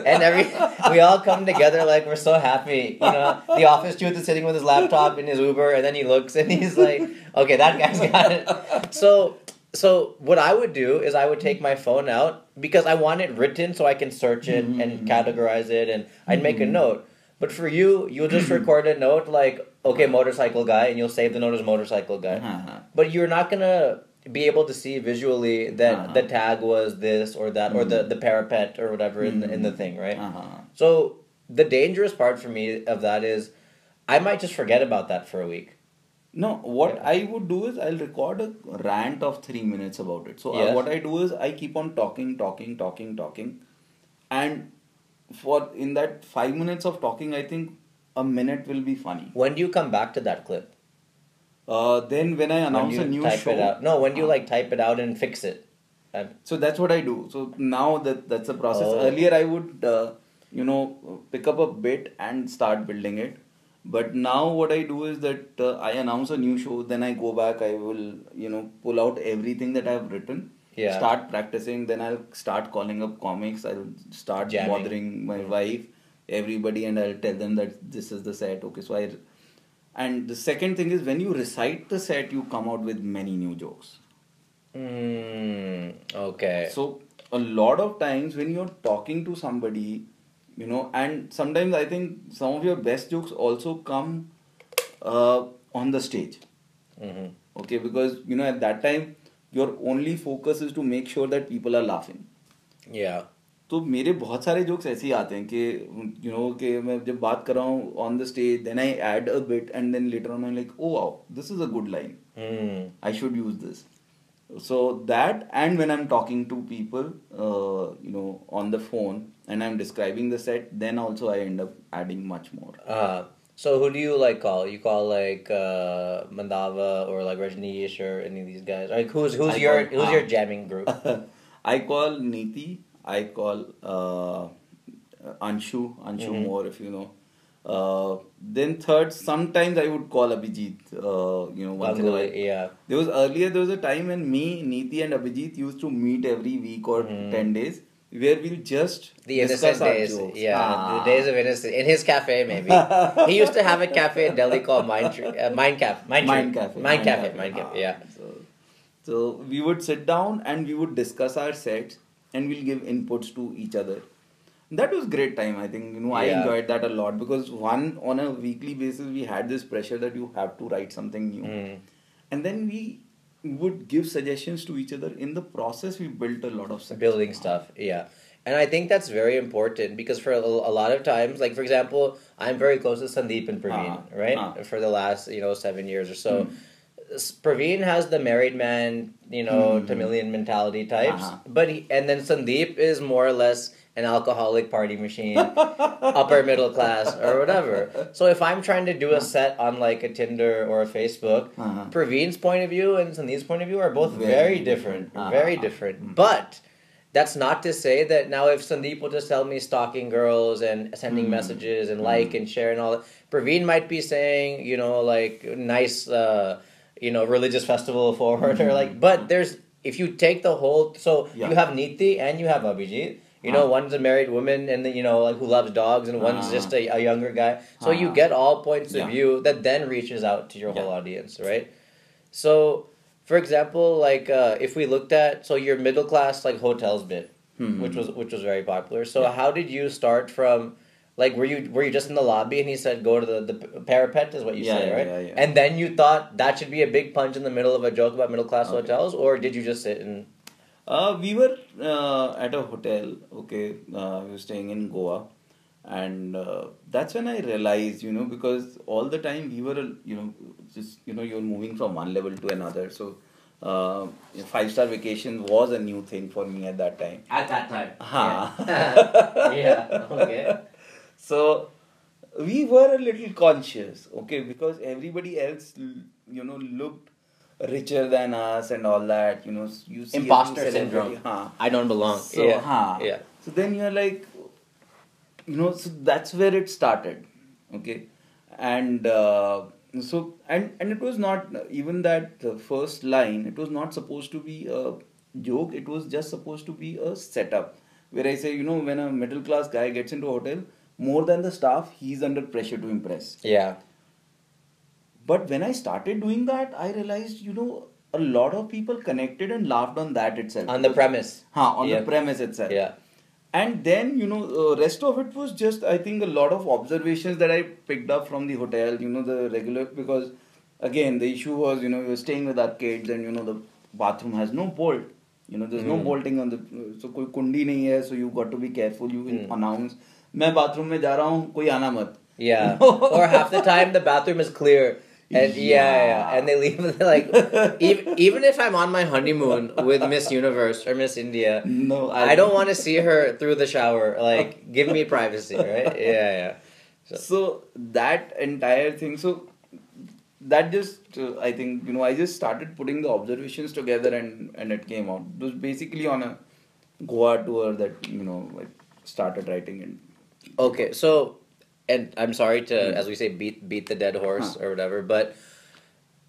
and we all come together like we're so happy. You know, the office dude is sitting with his laptop in his Uber, and then he looks and he's like, "Okay, that guy's got it." So what I would do is I would take my phone out because I want it written so I can search it and categorize it, and I'd make a note. But for you, you'll just record a note like, "Okay, motorcycle guy," and you'll save the note as motorcycle guy. But you're not gonna be able to see visually that the tag was this or that, or the parapet or whatever in the thing, right? So the dangerous part for me of that is I might just forget about that for a week. No, what I would do is I'll record a rant of 3 minutes about it. So what I do is I keep on talking, and for in that 5 minutes of talking, I think a minute will be funny. When do you come back to that clip? Then when I announce a new show. When you like type it out and fix it. So that's what I do. So now that's a process. Earlier I would, pick up a bit and start building it. But now what I do is that I announce a new show, then I go back, I will, pull out everything that I've written, start practicing, then I'll start calling up comics, I'll start bothering my wife, everybody, and I'll tell them that this is the set. Okay, so and the second thing is when you recite the set, you come out with many new jokes. Okay. So a lot of times when you're talking to somebody, and sometimes I think some of your best jokes also come on the stage. Okay, because at that time your only focus is to make sure that people are laughing. Yeah. तो मेरे बहुत सारे jokes ऐसे ही आते हैं कि कि मैं जब बात कर रहा हूँ on the stage, then I add a bit and then later on I'm like, oh wow, this is a good line. I should use this. So that, and when I'm talking to people, on the phone and I'm describing the set, then also I end up adding much more. So who do you call? You call Mandava or Rajneesh or any of these guys? Like who's your jamming group? I call Neeti. I call Anshu more, if you know. Then third, sometimes I would call Abhijit, once in a while. Yeah. There was a time when me, Neeti and Abhijit used to meet every week or 10 days, where we'll just discuss our jokes. Yeah, the days of innocence. In his cafe, maybe. He used to have a cafe in Delhi called Mind Cafe, yeah. So we would sit down and we would discuss our sets and we'll give inputs to each other. That was great time. I think, I enjoyed that a lot because on a weekly basis, we had this pressure that you have to write something new. And then we would give suggestions to each other. In the process, we built a lot of building stuff. Yeah. And I think that's very important because for a lot of times, for example, I'm very close to Sandeep and Praveen, right? For the last, 7 years or so. Praveen has the married man, Tamilian mentality types, and then Sandeep is more or less an alcoholic party machine, upper middle class or whatever. So if I'm trying to do a set on a Tinder or a Facebook, Praveen's point of view and Sandeep's point of view are both very different, very different. But that's not to say that now if Sandeep will just tell me stalking girls and sending messages and and share and all that, Praveen might be saying, nice, religious festival forward or but if you take the whole, you have Neeti and you have Abhijit. One's a married woman and who loves dogs, and one's just a younger guy. So you get all points of view that then reaches out to your whole audience, right? So For example, like if we looked at your middle class like hotels bit, which was very popular. So how did you start from? Like, were you just in the lobby and he said, go to the parapet, is what you said, right? Yeah. And then you thought that should be a big punch in the middle of a joke about middle class hotels, or did you just sit and... We were at a hotel, okay, we were staying in Goa, and that's when I realized, because all the time we were, you're moving from one level to another, so 5-star vacation was a new thing for me at that time. At that time. Yeah, okay. So we were a little conscious, okay, because everybody else, looked richer than us and all that, you see Imposter syndrome. I don't belong. So, yeah. So then you're like, so that's where it started, okay, and and it was not even that first line. It was not supposed to be a joke. It was just supposed to be a setup where I say, when a middle class guy gets into a hotel, more than the staff, he's under pressure to impress. Yeah. But when I started doing that, I realized, a lot of people connected and laughed on that itself. On the premise. On the premise itself. Yeah. And then, rest of it was just, I think, a lot of observations that I picked up from the hotel, the regular, because again, the issue was, we were staying with our kids and, the bathroom has no bolt. There's no bolting on the, so koi kundi nahi hai, so you got to be careful, you will announce, मैं bathroom में जा रहा हूँ, कोई आना मत. Yeah. Or half the time the bathroom is clear. And yeah. And they leave like even if I'm on my honeymoon with Miss Universe or Miss India, no, I don't want to see her through the shower. Like, give me privacy, right? Yeah. So that entire thing, so that just I think I just started putting the observations together and it came out. It was basically on a Goa tour that I started writing and. Okay, so. And I'm sorry to, as we say, beat the dead horse or whatever, but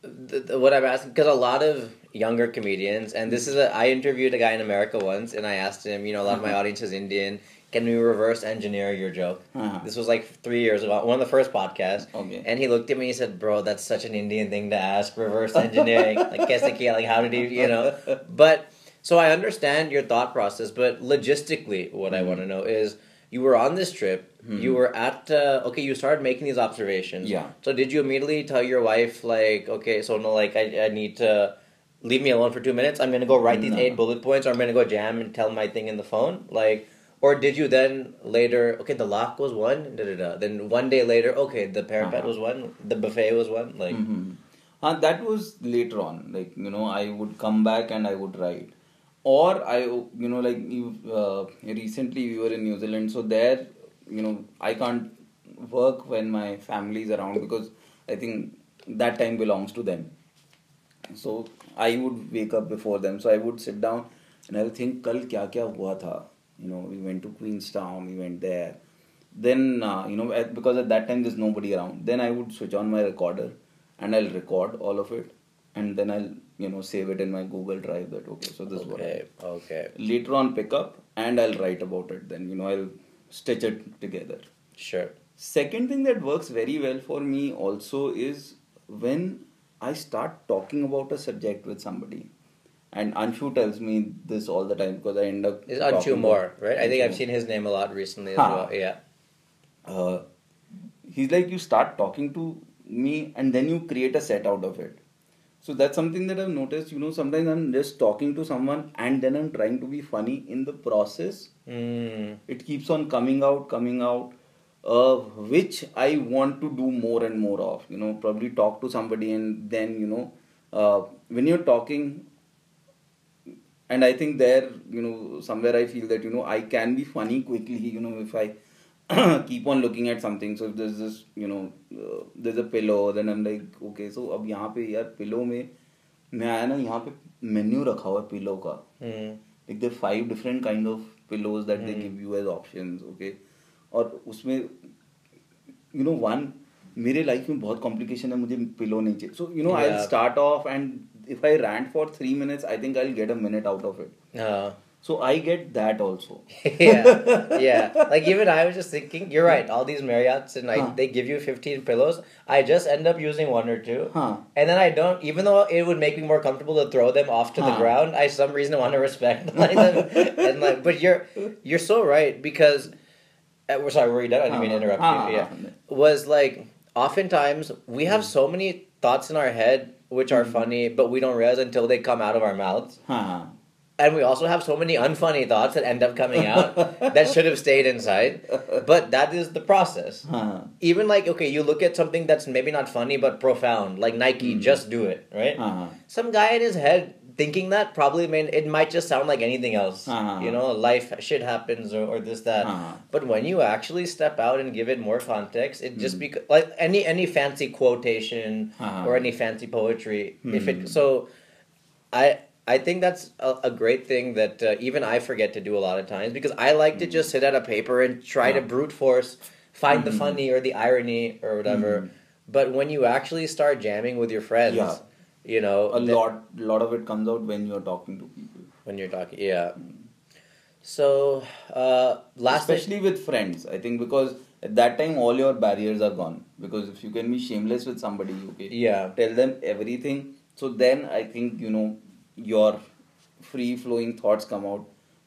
what I'm asking, because a lot of younger comedians, and this is I interviewed a guy in America once, and I asked him, a lot of my audience is Indian, can we reverse engineer your joke? This was like 3 years ago, one of the first podcasts, and he looked at me and he said, bro, that's such an Indian thing to ask, reverse engineering, like, kaise kiya, like, how did he, but, so I understand your thought process, but logistically, what I want to know is, you were on this trip, you were at, you started making these observations. Yeah. So did you immediately tell your wife, like, okay, so no, like, I need to leave me alone for 2 minutes, I'm going to go write these 8 bullet points, or I'm going to go jam and tell my thing in the phone? Like, or did you then later, okay, the lock was one, then one day later, okay, the parapet was one, the buffet was one, like... That was later on, like, I would come back and I would write. Or I, recently we were in New Zealand, so there, I can't work when my family is around because I think that time belongs to them. So I would wake up before them. So I would sit down and I would think, kal kya hua tha? We went to Queenstown, we went there. Then, because at that time there's nobody around. Then I would switch on my recorder and I'll record all of it. And then I'll, save it in my Google Drive that, okay, so this is what I... Okay. Later on pick up and I'll write about it. Then, I'll stitch it together. Sure. Second thing that works very well for me also is when I start talking about a subject with somebody. And Anshu tells me this all the time because I end up... It's Anshu Moore, right? I think I've seen his name a lot recently as well. Yeah. He's like, you start talking to me and then you create a set out of it. So that's something that I've noticed, sometimes I'm just talking to someone and then I'm trying to be funny in the process. It keeps on coming out, which I want to do more and more of, probably talk to somebody and then, when you're talking, and I think there, somewhere I feel that, I can be funny quickly, if I keep on looking at something. So if there's this, there's a pillow, then I'm like, okay, so अब यहाँ पे यार pillow में मैं आया ना यहाँ पे menu रखा हुआ है pillow का. Like there are 5 different kind of pillows that they give you as options, okay. और उसमें, one, मेरे life में बहुत complication है, मुझे pillow नहीं चाहिए. So I'll start off and if I rant for 3 minutes, I think I'll get a minute out of it. So I get that also. yeah. Like even I was just thinking, you're right. All these Marriotts and they give you 15 pillows. I just end up using one or two, and then I don't. Even though it would make me more comfortable to throw them off to the ground, I some reason want to respect like them. And like, but you're so right because. We're sorry, were you done? I didn't mean to interrupt you. Yeah, was like oftentimes we have so many thoughts in our head which are funny, but we don't realize until they come out of our mouths. And we also have so many unfunny thoughts that end up coming out that should have stayed inside. But that is the process. Even like, okay, you look at something that's maybe not funny but profound, like Nike, just do it, right? Some guy in his head thinking that probably it might just sound like anything else. You know, life, shit happens or this, that. But when you actually step out and give it more context, it just becomes like any fancy quotation or any fancy poetry. I think that's a great thing that even I forget to do a lot of times because I like to just sit at a paper and try to brute force find the funny or the irony or whatever. But when you actually start jamming with your friends, you know, a lot of it comes out when you're talking to people. When you're talking, So especially with friends, I think because at that time all your barriers are gone. Because if you can be shameless with somebody, tell them everything. So then I think your free flowing thoughts come out.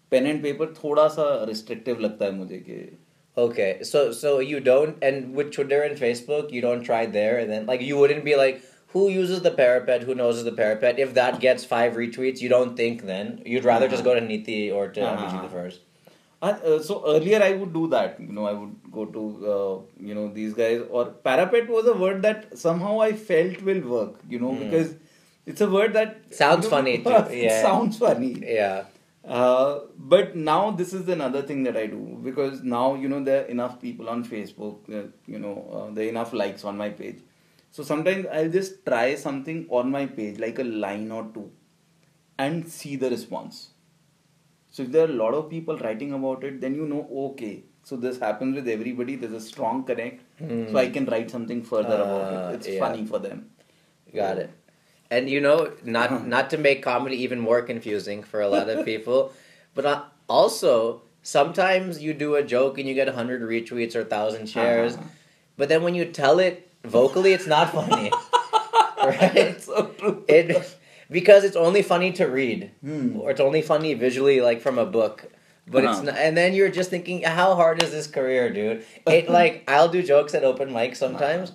Pen and paper थोड़ा सा restrictive लगता है मुझे कि. Okay, so you don't, and with Twitter and Facebook, you don't try there, and then like you wouldn't be like, who uses the parapet, who knows the parapet? If that gets 5 retweets, you don't think then. You'd rather just go to Niti or to Abhijit the first. So earlier I would do that. I would go to these guys, or parapet was a word that somehow I felt will work. Because it's a word that sounds funny too. It sounds funny. Yeah. But now this is another thing that I do because now there are enough people on Facebook. There are enough likes on my page. So sometimes I'll just try something on my page, like a line or two, and see the response. So if there are a lot of people writing about it, then okay, so this happens with everybody. There's a strong connect, so I can write something further about it. It's funny for them. Got it. And not to make comedy even more confusing for a lot of people, but also sometimes you do a joke and you get 100 retweets or 1,000 shares, but then when you tell it vocally, it's not funny, right? So true. Because it's only funny to read, or it's only funny visually, like from a book. But it's not, and then you're just thinking, how hard is this career, dude? I'll do jokes at open mic sometimes.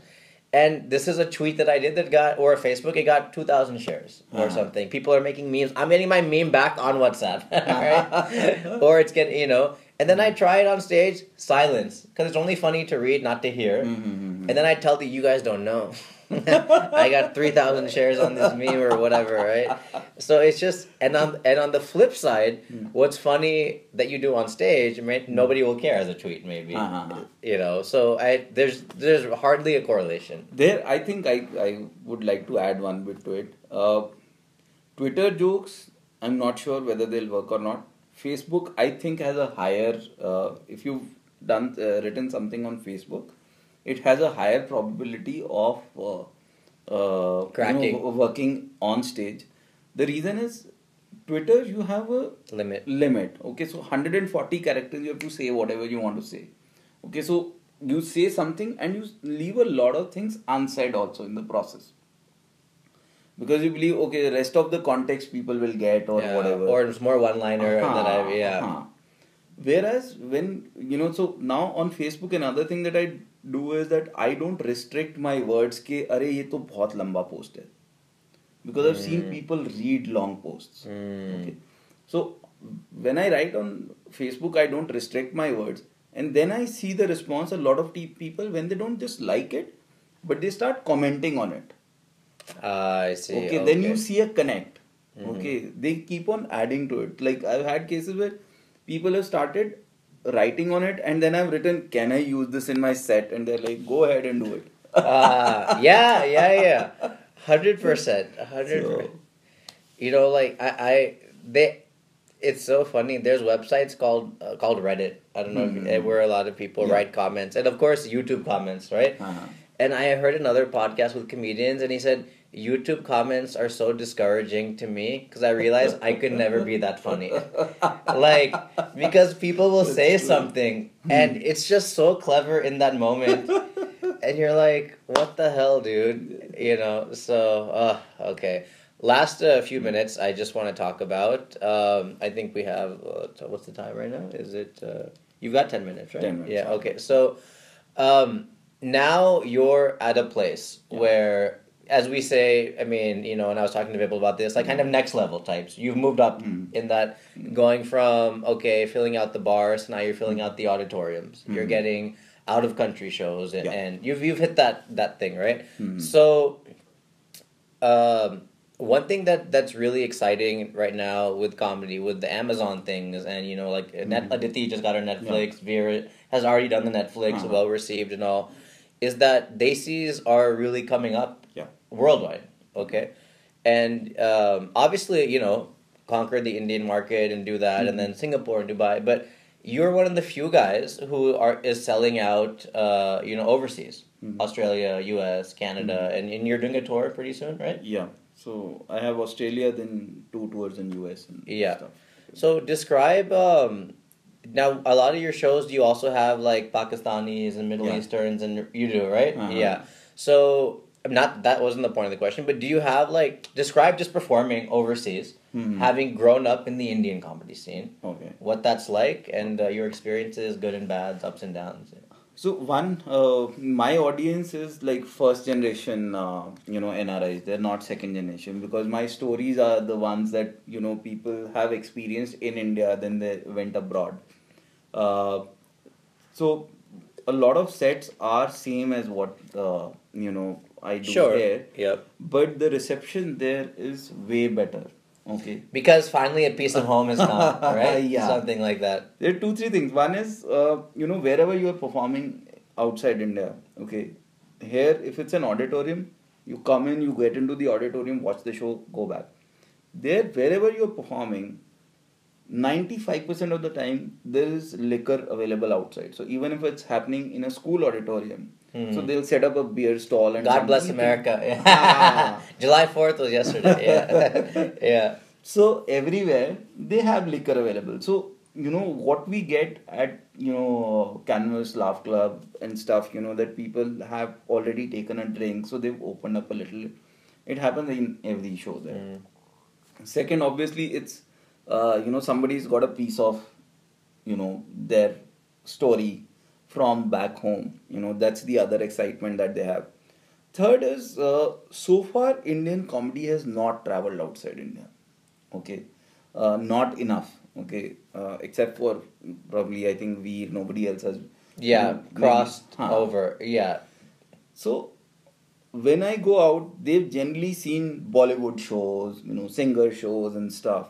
And this is a tweet that I did or a Facebook, it got 2,000 shares or something. People are making memes. I'm getting my meme back on WhatsApp, right? Or it's getting, and then I try it on stage, silence, because it's only funny to read, not to hear. And then I tell you guys don't know. I got 3,000 shares on this meme or whatever, right? So it's just, and on the flip side, what's funny that you do on stage, nobody will care as a tweet, maybe. So there's hardly a correlation. I think I would like to add one bit to it. Twitter jokes, I'm not sure whether they'll work or not. Facebook, I think, has a higher, if you've written something on Facebook, it has a higher probability of cracking, working on stage. The reason is Twitter, you have a limit. Okay, so 140 characters, you have to say whatever you want to say. Okay, so you say something and you leave a lot of things unsaid also in the process. Because you believe, okay, the rest of the context people will get or whatever. Or it's more one-liner that Whereas when, so now on Facebook, another thing that I do is that I don't restrict my words ke, arey, ye to bahut lamba post hai. Because I've seen people read long posts. Okay. So when I write on Facebook, I don't restrict my words. And then I see the response, a lot of people, when they don't just like it, but they start commenting on it. I see. Okay, then you see a connect. Okay, they keep on adding to it. Like I've had cases where people have started writing on it and then I've written, can I use this in my set? And they're like, go ahead and do it. 100%. It's so funny. There's websites called Reddit. I don't know where a lot of people write comments. And of course, YouTube comments, right? And I heard another podcast with comedians and he said, YouTube comments are so discouraging to me because I realize I could never be that funny. Like, because people will say something and it's just so clever in that moment. And you're like, what the hell, dude? You know, so, okay. Last few minutes, I just want to talk about, I think we have, what's the time right now? Is it, you've got 10 minutes, right? 10 minutes. Yeah, okay. So, now you're at a place where, as we say, I mean, you know, and I was talking to people about this, like kind of next level types. You've moved up in that, going from, okay, filling out the bars, now you're filling out the auditoriums. You're getting out of country shows, and you've hit that thing, right? So, one thing that's really exciting right now with comedy, with the Amazon things, and you know, like Aditi just got her Netflix, Veer has already done the Netflix, well received and all, is that Desis are really coming up worldwide, okay? And obviously, you know, conquer the Indian market and do that, and then Singapore and Dubai, but you're one of the few guys who is selling out, you know, overseas, Australia, US, Canada, and you're doing a tour pretty soon, right? Yeah. So I have Australia, then 2 tours in US and stuff. So describe, now a lot of your shows, do you also have like Pakistanis and Middle Easterns, and you do, right? Yeah. So that wasn't the point of the question, but do you have like, describe just performing overseas, having grown up in the Indian comedy scene, what that's like, and your experiences, good and bad, ups and downs. So one, my audience is like first generation, you know, NRIs. They're not second generation, because my stories are the ones that, you know, people have experienced in India, then they went abroad. So a lot of sets are same as what, you know, I do here. Yep. But the reception there is way better. Okay. Because finally a piece of home has come, right? Yeah. Something like that. There are 2-3 things. One is, you know, wherever you are performing outside India, okay, here, if it's an auditorium, you come in, you get into the auditorium, watch the show, go back. There, wherever you're performing, 95% of the time, there is liquor available outside. So even if it's happening in a school auditorium, so they'll set up a beer stall and God bless America. July 4th was yesterday. Yeah. Yeah. So everywhere they have liquor available. So, you know, what we get at, you know, Canvas, Laugh Club and stuff, you know, that people have already taken a drink, so they've opened up a little. It happens in every show there. Second, obviously, it's, you know, somebody's got a piece of, you know, their story from back home. You know, that's the other excitement that they have. Third is, so far, Indian comedy has not traveled outside India. Okay. Not enough. Okay. Except for probably, I think, nobody else has. Crossed over. Yeah. So, when I go out, they've generally seen Bollywood shows, you know, singer shows and stuff.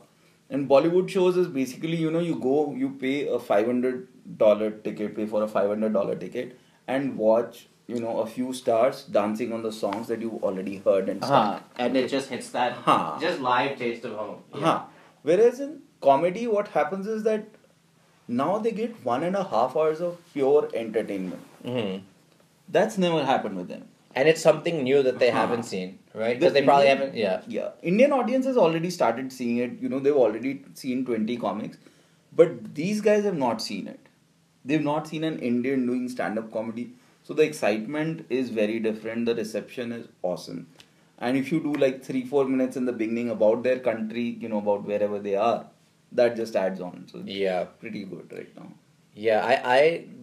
And Bollywood shows is basically, you know, you go, you pay a $500 ticket, pay for a $500 ticket, and watch, you know, a few stars dancing on the songs that you've already heard and stuff. And it just hits that just live taste of home. Yeah. Whereas in comedy, what happens is that now they get 1.5 hours of pure entertainment. That's never happened with them. And it's something new that they haven't seen, right? Because they probably haven't, Yeah. Indian audience has already started seeing it. You know, they've already seen 20 comics. But these guys have not seen it. They've not seen an Indian doing stand-up comedy. So the excitement is very different. The reception is awesome. And if you do like 3-4 minutes in the beginning about their country, you know, about wherever they are, that just adds on. So it's pretty good right now. Yeah,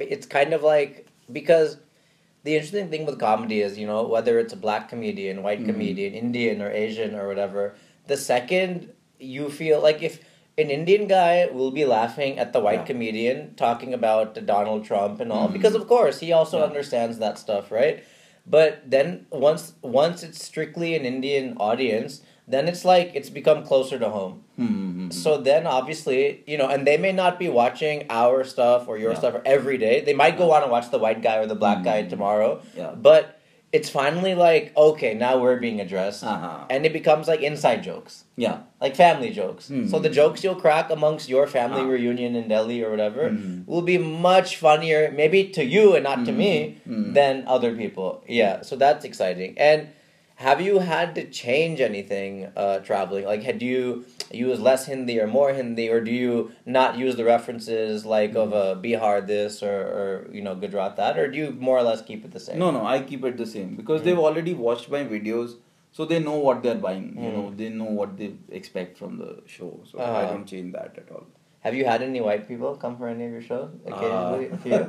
it's kind of like, because the interesting thing with comedy is, you know, whether it's a black comedian, white comedian, Indian or Asian or whatever, the second you feel like, if an Indian guy will be laughing at the white comedian talking about Donald Trump and all, because of course he also understands that stuff, right? But then once it's strictly an Indian audience, then it's like it's become closer to home. So then obviously, you know, and they may not be watching our stuff or your stuff every day. They might go on and watch the white guy or the black guy tomorrow. But it's finally like, okay, now we're being addressed. And it becomes like inside jokes. Like family jokes. So the jokes you'll crack amongst your family reunion in Delhi or whatever will be much funnier, maybe to you and not to me, than other people. Yeah, so that's exciting. And Have you had to change anything traveling? Like, had you use less Hindi or more Hindi, or do you not use the references like of Bihar this or Gujarat that, or do you more or less keep it the same? No, I keep it the same because they've already watched my videos, so they know what they're buying. You know, they know what they expect from the show. So I don't change that at all. Have you had any white people come for any of your shows occasionally? A few?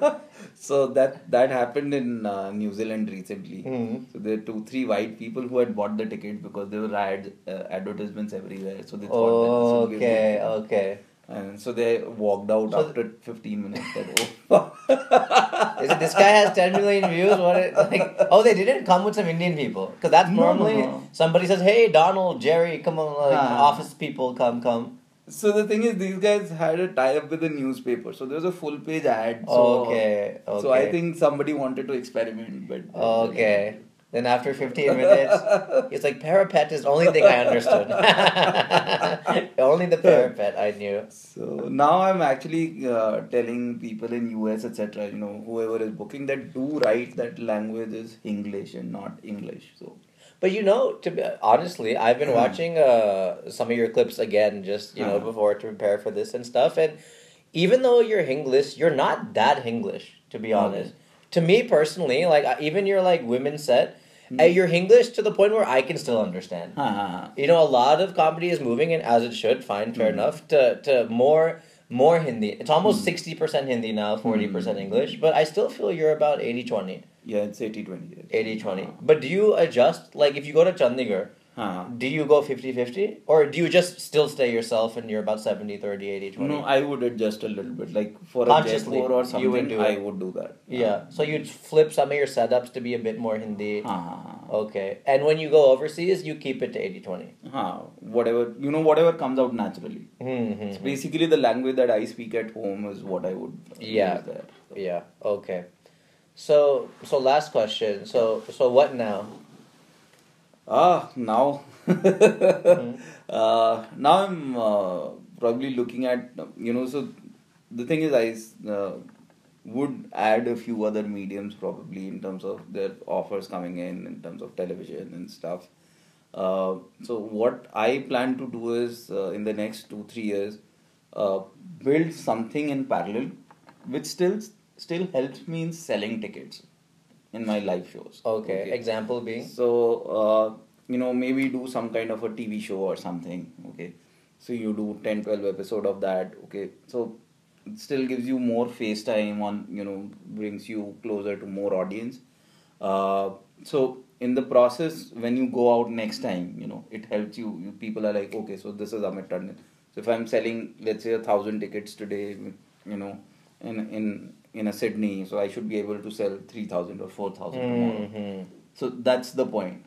So that happened in New Zealand recently. So there are 2-3 white people who had bought the ticket because there were advertisements everywhere. So they thought that this would be a good ticket. Okay. And so they walked out after 15 minutes. That, Is it this guy has 10 million views? They didn't come with some Indian people, because that's normally somebody says, "Hey, Donald, Jerry, come on, office people, come." So the thing is, these guys had a tie-up with the newspaper. So there was a full-page ad. So, Okay. So I think somebody wanted to experiment, but Okay. Then after 15 minutes, it's like parapet is the only thing I understood. Only the parapet I knew. So now I'm actually telling people in US, etc., whoever is booking, that do write that language is Hinglish and not English. So. But to be honestly, I've been watching some of your clips again, just before to prepare for this and stuff. And even though you're Hinglish, you're not that Hinglish, to be honest. To me personally, like even your like women's set, you're Hinglish to the point where I can still understand. A lot of comedy is moving, and as it should, fine, fair enough, to more Hindi. It's almost 60% Hindi now, 40% English. But I still feel you're about 80-20. Yeah, it's 80-20. 80-20. But do you adjust, like if you go to Chandigarh, do you go 50-50? Or do you just still stay yourself and you're about 70-30, 80-20? No, I would adjust a little bit. Like for a Consciously, Jaipur or something, you would do I it. would do that. Yeah, so you'd flip some of your setups to be a bit more Hindi. Okay. And when you go overseas, you keep it to 80-20. Whatever comes out naturally. It's basically the language that I speak at home is what I would use there. Yeah, okay. So last question. So what now? Now now I'm probably looking at so the thing is I would add a few other mediums probably in terms of their offers coming in terms of television and stuff. So what I plan to do is in the next 2-3 years build something in parallel which still helps me in selling tickets in my live shows. Okay. Example being? So, maybe do some kind of a TV show or something. Okay. So you do 10-12 episode of that. Okay. So it still gives you more face time on, brings you closer to more audience. So in the process, when you go out next time, it helps you. People are like, okay, so this is AMIT Tandon. So if I'm selling, let's say 1,000 tickets today, in a Sydney, so I should be able to sell 3,000 or 4,000 tomorrow. So that's the point.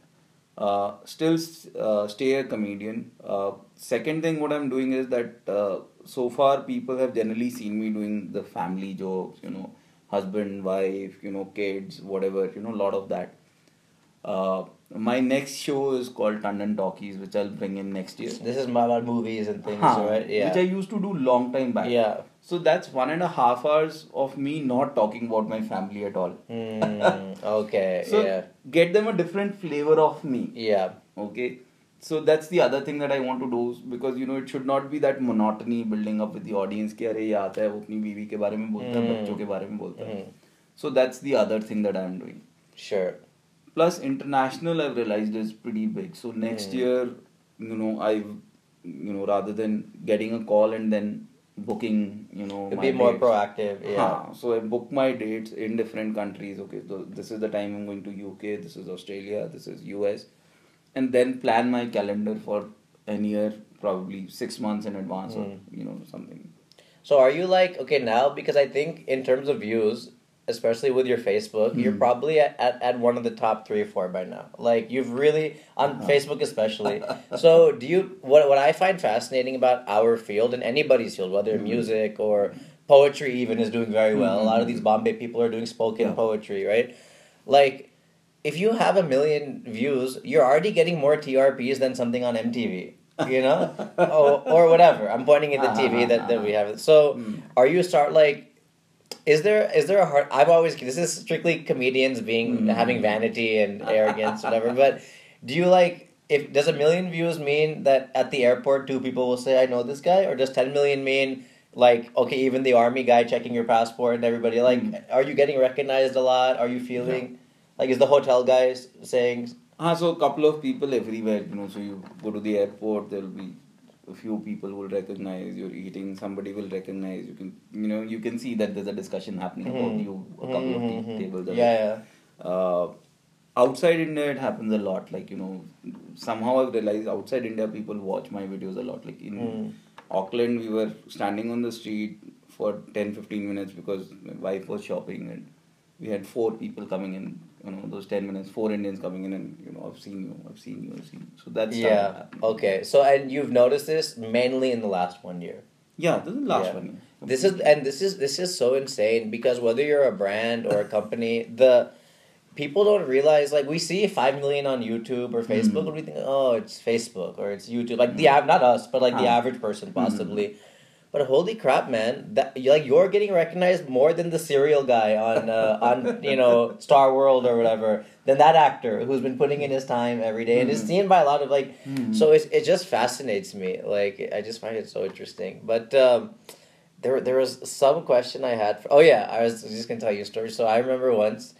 Still stay a comedian. Second thing what I'm doing is that so far people have generally seen me doing the family jokes, husband, wife, kids, whatever, a lot of that. My next show is called Tandon Talkies, which I'll bring in next year. This is about movies and things, right? Yeah. Which I used to do long time back. Yeah. So that's 1.5 hours of me not talking about my family at all. Okay, So get them a different flavor of me. Yeah. Okay. So that's the other thing that I want to do, because it should not be that monotony building up with the audience कि अरे ये आता है वो अपनी बीवी के बारे में बोलता है बच्चों के बारे में बोलता है. So that's the other thing that I'm doing. Sure. Plus international I've realized is pretty big. So next year, I've rather than getting a call and then booking, To my be more dates. proactive, yeah. So I book my dates in different countries. Okay, so this is the time I'm going to UK, this is Australia, this is US, and then plan my calendar for a year, probably 6 months in advance or something. So are you like, okay, now, because I think in terms of views, especially with your Facebook, you're probably at one of the top 3 or 4 by now. Like you've really, on Facebook especially. So do you, what I find fascinating about our field and anybody's field, whether music or poetry even is doing very well. A lot of these Bombay people are doing spoken poetry, right? Like if you have 1 million views, you're already getting more TRPs than something on MTV. or whatever. I'm pointing at the TV that we have. So are you is there a hard, this is strictly comedians having vanity and arrogance, whatever, but Do you like, if does a million views mean that at the airport 2 people will say I know this guy, or does 10 million mean like, okay, even the army guy checking your passport and everybody, like, are you getting recognized a lot? Are you feeling like, is the hotel guy saying? So a couple of people everywhere, so you go to the airport, there'll be a few people will recognize you're eating, somebody will recognize, you can see that there's a discussion happening about you, a couple of tables away. Outside India, it happens a lot. Like, somehow I've realized outside India, people watch my videos a lot. Like in Auckland, we were standing on the street for 10-15 minutes because my wife was shopping, and we had 4 people coming in. Those 10 minutes, 4 Indians coming in, and I've seen you. So that's Okay. So, and you've noticed this mainly in the last 1 year. Yeah, this is the last 1 year. This is so insane, because whether you're a brand or a company, the people don't realize, like, we see 5 million on YouTube or Facebook, and we think, oh, it's Facebook or it's YouTube, like not us, but like the average person possibly. But holy crap, man! That you're getting recognized more than the cereal guy on Star World or whatever, than that actor who's been putting in his time every day and is seen by a lot of So it just fascinates me. Like, I just find it so interesting. But there was some question I had. I was just gonna tell you a story. So I remember once.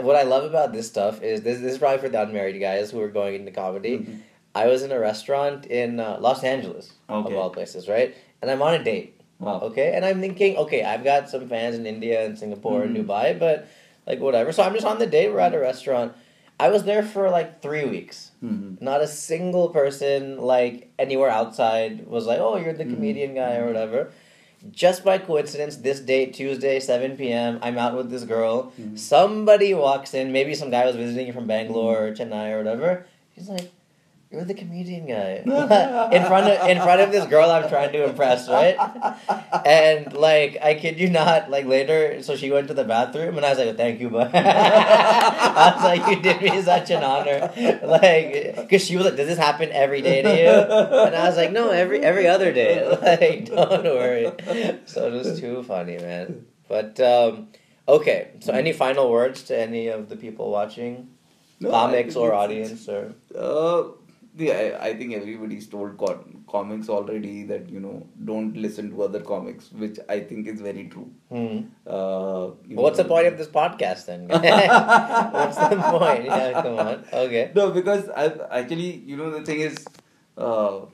What I love about this stuff is this is probably for the unmarried guys who are going into comedy. I was in a restaurant in Los Angeles, of all places, right? And I'm on a date. Wow. Okay? And I'm thinking, okay, I've got some fans in India and Singapore and Dubai, but like whatever. So I'm just on the date. We're at a restaurant. I was there for like 3 weeks. Not a single person like anywhere outside was like, oh, you're the comedian guy or whatever. Just by coincidence, this date, Tuesday, 7 p.m., I'm out with this girl. Somebody walks in. Maybe some guy was visiting from Bangalore or Chennai or whatever. He's like, you're the comedian guy. in front of this girl I'm trying to impress, right? And like, I kid you not, like later, so she went to the bathroom and I was like, oh, thank you, but I was like, you did me such an honor. Like, because she was like, does this happen every day to you? And I was like, no, every other day. Like, don't worry. So it was too funny, man. But, okay. So any final words to any of the people watching? Comics or audience or? I think everybody's told comics already that, don't listen to other comics, which I think is very true. What's the point of this podcast then? What's the point? Yeah, come on. Okay. No, because actually, the thing is, a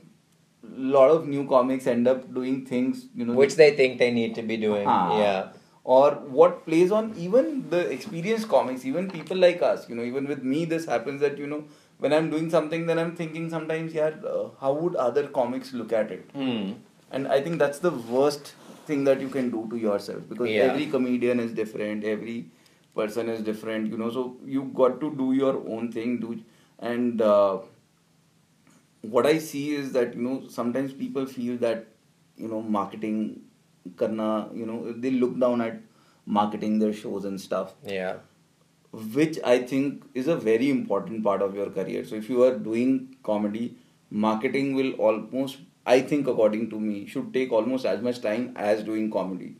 lot of new comics end up doing things, which they think they need to be doing. Yeah. Or what plays on even the experienced comics, even people like us, even with me, this happens that, when I'm doing something, then I'm thinking sometimes, how would other comics look at it? And I think that's the worst thing that you can do to yourself, because every comedian is different, every person is different, so you got to do your own thing. And what I see is that, sometimes people feel that, marketing karna, they look down at marketing their shows and stuff. Yeah. Which I think is a very important part of your career. So if you are doing comedy, marketing will almost, I think according to me, should take almost as much time as doing comedy.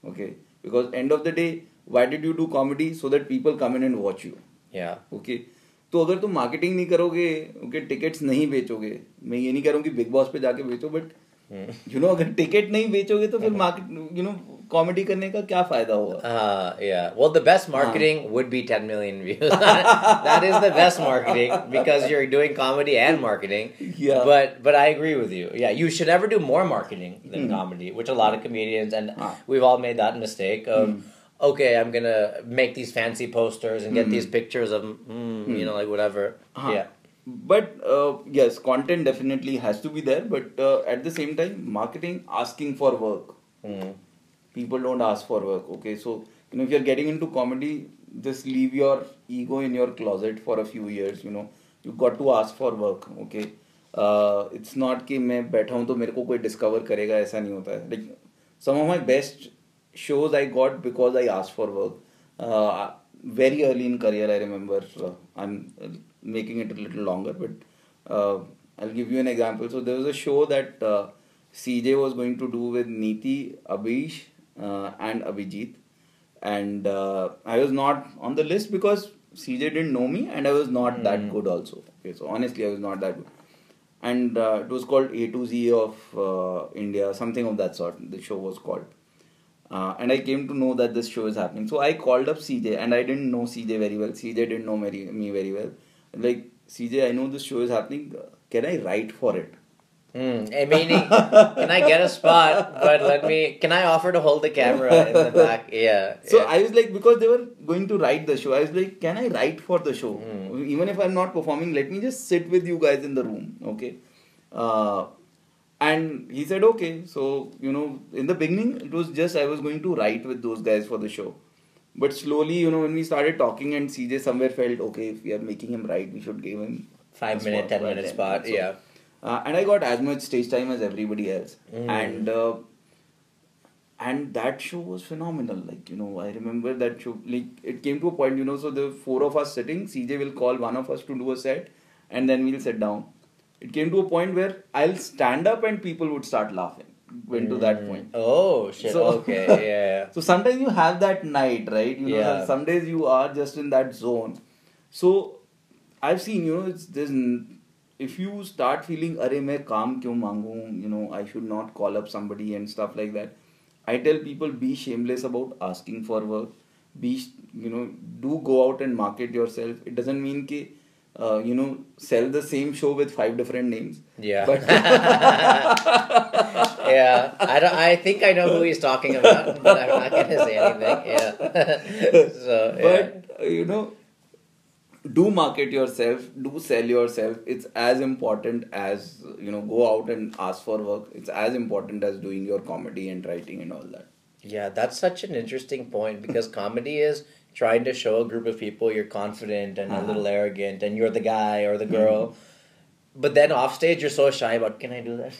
Okay? Because end of the day, why did you do comedy? So that people come in and watch you. Yeah. Okay? तो अगर तुम marketing नहीं करोगे, okay, tickets नहीं बेचोगे, मैं ये नहीं कह रहा हूँ कि बिग बॉस पे जाके बेचो, बट अगर टिकट नहीं बेचोगे तो फिर मार्केट कॉमेडी करने का क्या फायदा होगा? Yeah. Well, the best marketing would be 10 million views. That is the best marketing, because you're doing comedy and marketing. Yeah. But I agree with you. Yeah, you should never do more marketing than comedy, which a lot of comedians, and we've all made that mistake of, okay, I'm going to make these fancy posters and get these pictures of, like whatever. Yeah. But yes, content definitely has to be there, but at the same time, marketing, asking for work. People don't ask for work. Okay, so if you're getting into comedy, just leave your ego in your closet for a few years. You've got to ask for work. Okay, it's not कि मैं बैठा हूँ तो मेरे को कोई discover करेगा, ऐसा नहीं होता है. Like some of my best shows I got because I asked for work. Very early in career, I remember. I'm making it a little longer, but I'll give you an example. So there was a show that CJ was going to do with Neeti, Abish, and Abhijit, and I was not on the list because CJ didn't know me, and I was not that good also. Okay, so honestly, I was not that good. And it was called A to Z of India, something of that sort. The show was called. And I came to know that this show is happening. So I called up CJ, and I didn't know CJ very well. CJ didn't know me very well. Like, CJ, I know this show is happening. Can I write for it? Meaning, can I get a spot? But can I offer to hold the camera in the back? Yeah. So yeah. I was like, because they were going to write the show, I was like, can I write for the show? Even if I'm not performing, let me just sit with you guys in the room, okay? And he said, okay. So, in the beginning, it was just I was going to write with those guys for the show. But slowly, when we started talking and CJ somewhere felt, okay, if we are making him write, we should give him 5 minute, 10 minute spot, so, yeah. And I got as much stage time as everybody else. And that show was phenomenal. Like, I remember that show, like, it came to a point, so the 4 of us sitting, CJ will call one of us to do a set, and then we'll sit down. It came to a point where I'll stand up and people would start laughing. Went to that point. Oh, shit, So- okay, yeah. So sometimes you have that night, right? Yeah. Some days you are just in that zone. So I've seen, if you start feeling, "Arey, main kaam kyun mangu?" I should not call up somebody and stuff like that. I tell people, be shameless about asking for work. Do go out and market yourself. It doesn't mean ki, sell the same show with 5 different names. Yeah. But Yeah. I think I know who he's talking about, but I'm not going to say anything. Yeah. So, yeah. But, do market yourself, do sell yourself. It's as important as, go out and ask for work. It's as important as doing your comedy and writing and all that. Yeah, that's such an interesting point because comedy is trying to show a group of people you're confident and a little arrogant and you're the guy or the girl. But then off stage, you're so shy about, can I do that?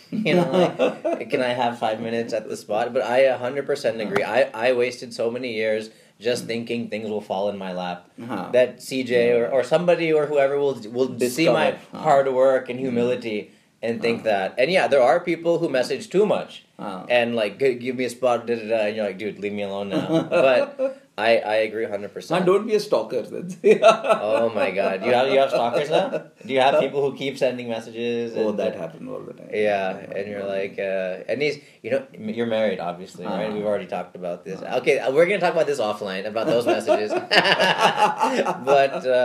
Like, can I have 5 minutes at the spot? But I 100% agree. I wasted so many years just thinking things will fall in my lap. That CJ or somebody or whoever will see my hard work and humility and think that. And yeah, there are people who message too much and like, give me a spot, and you're like, dude, leave me alone now. But I agree 100%. And don't be a stalker. Oh my god. You have stalkers now? Do you have people who keep sending messages? Oh, that happens all the time. Yeah, and you're like, and these, you're married, obviously, right? We've already talked about this. Okay, we're going to talk about this offline, about those messages. But,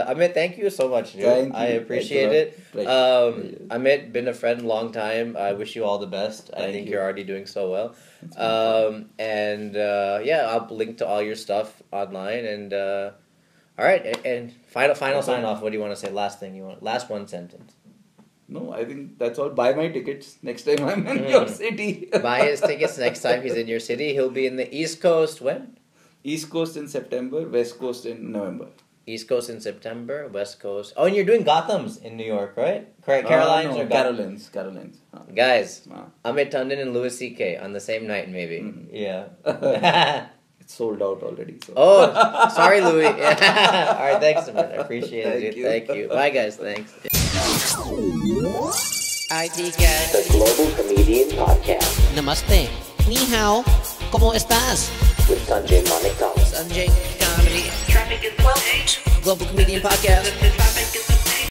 Amit, thank you so much, dude. Thank you. I appreciate it. Right. Amit, been a friend a long time. I wish you all the best. I think you're already doing so well. Yeah, I'll link to all your stuff online. And, all right, and final sign off. What do you want to say? Last thing you want? Last one sentence. No, I think that's all. Buy my tickets next time I'm in your city. Buy his tickets next time he's in your city. He'll be in the East Coast when? East Coast in September, West Coast in November. East Coast in September, West Coast. Oh, and you're doing Gotham's in New York, right? Carolines or Gotham? Carolines. Guys, Amit Tandon and Louis C.K. on the same night, maybe. Yeah. It's sold out already. So. Oh, sorry, Louis. All right, thanks, Amit. I appreciate it, dude. Thank you. Thank you. Bye, guys. Thanks. IT guys. The Global Comedian Podcast Namaste. Ni hao. ¿Cómo estás? with Sanjay Manaktala. Sanjay Comedy. Traffic is 12H. Global Comedian Podcast. The traffic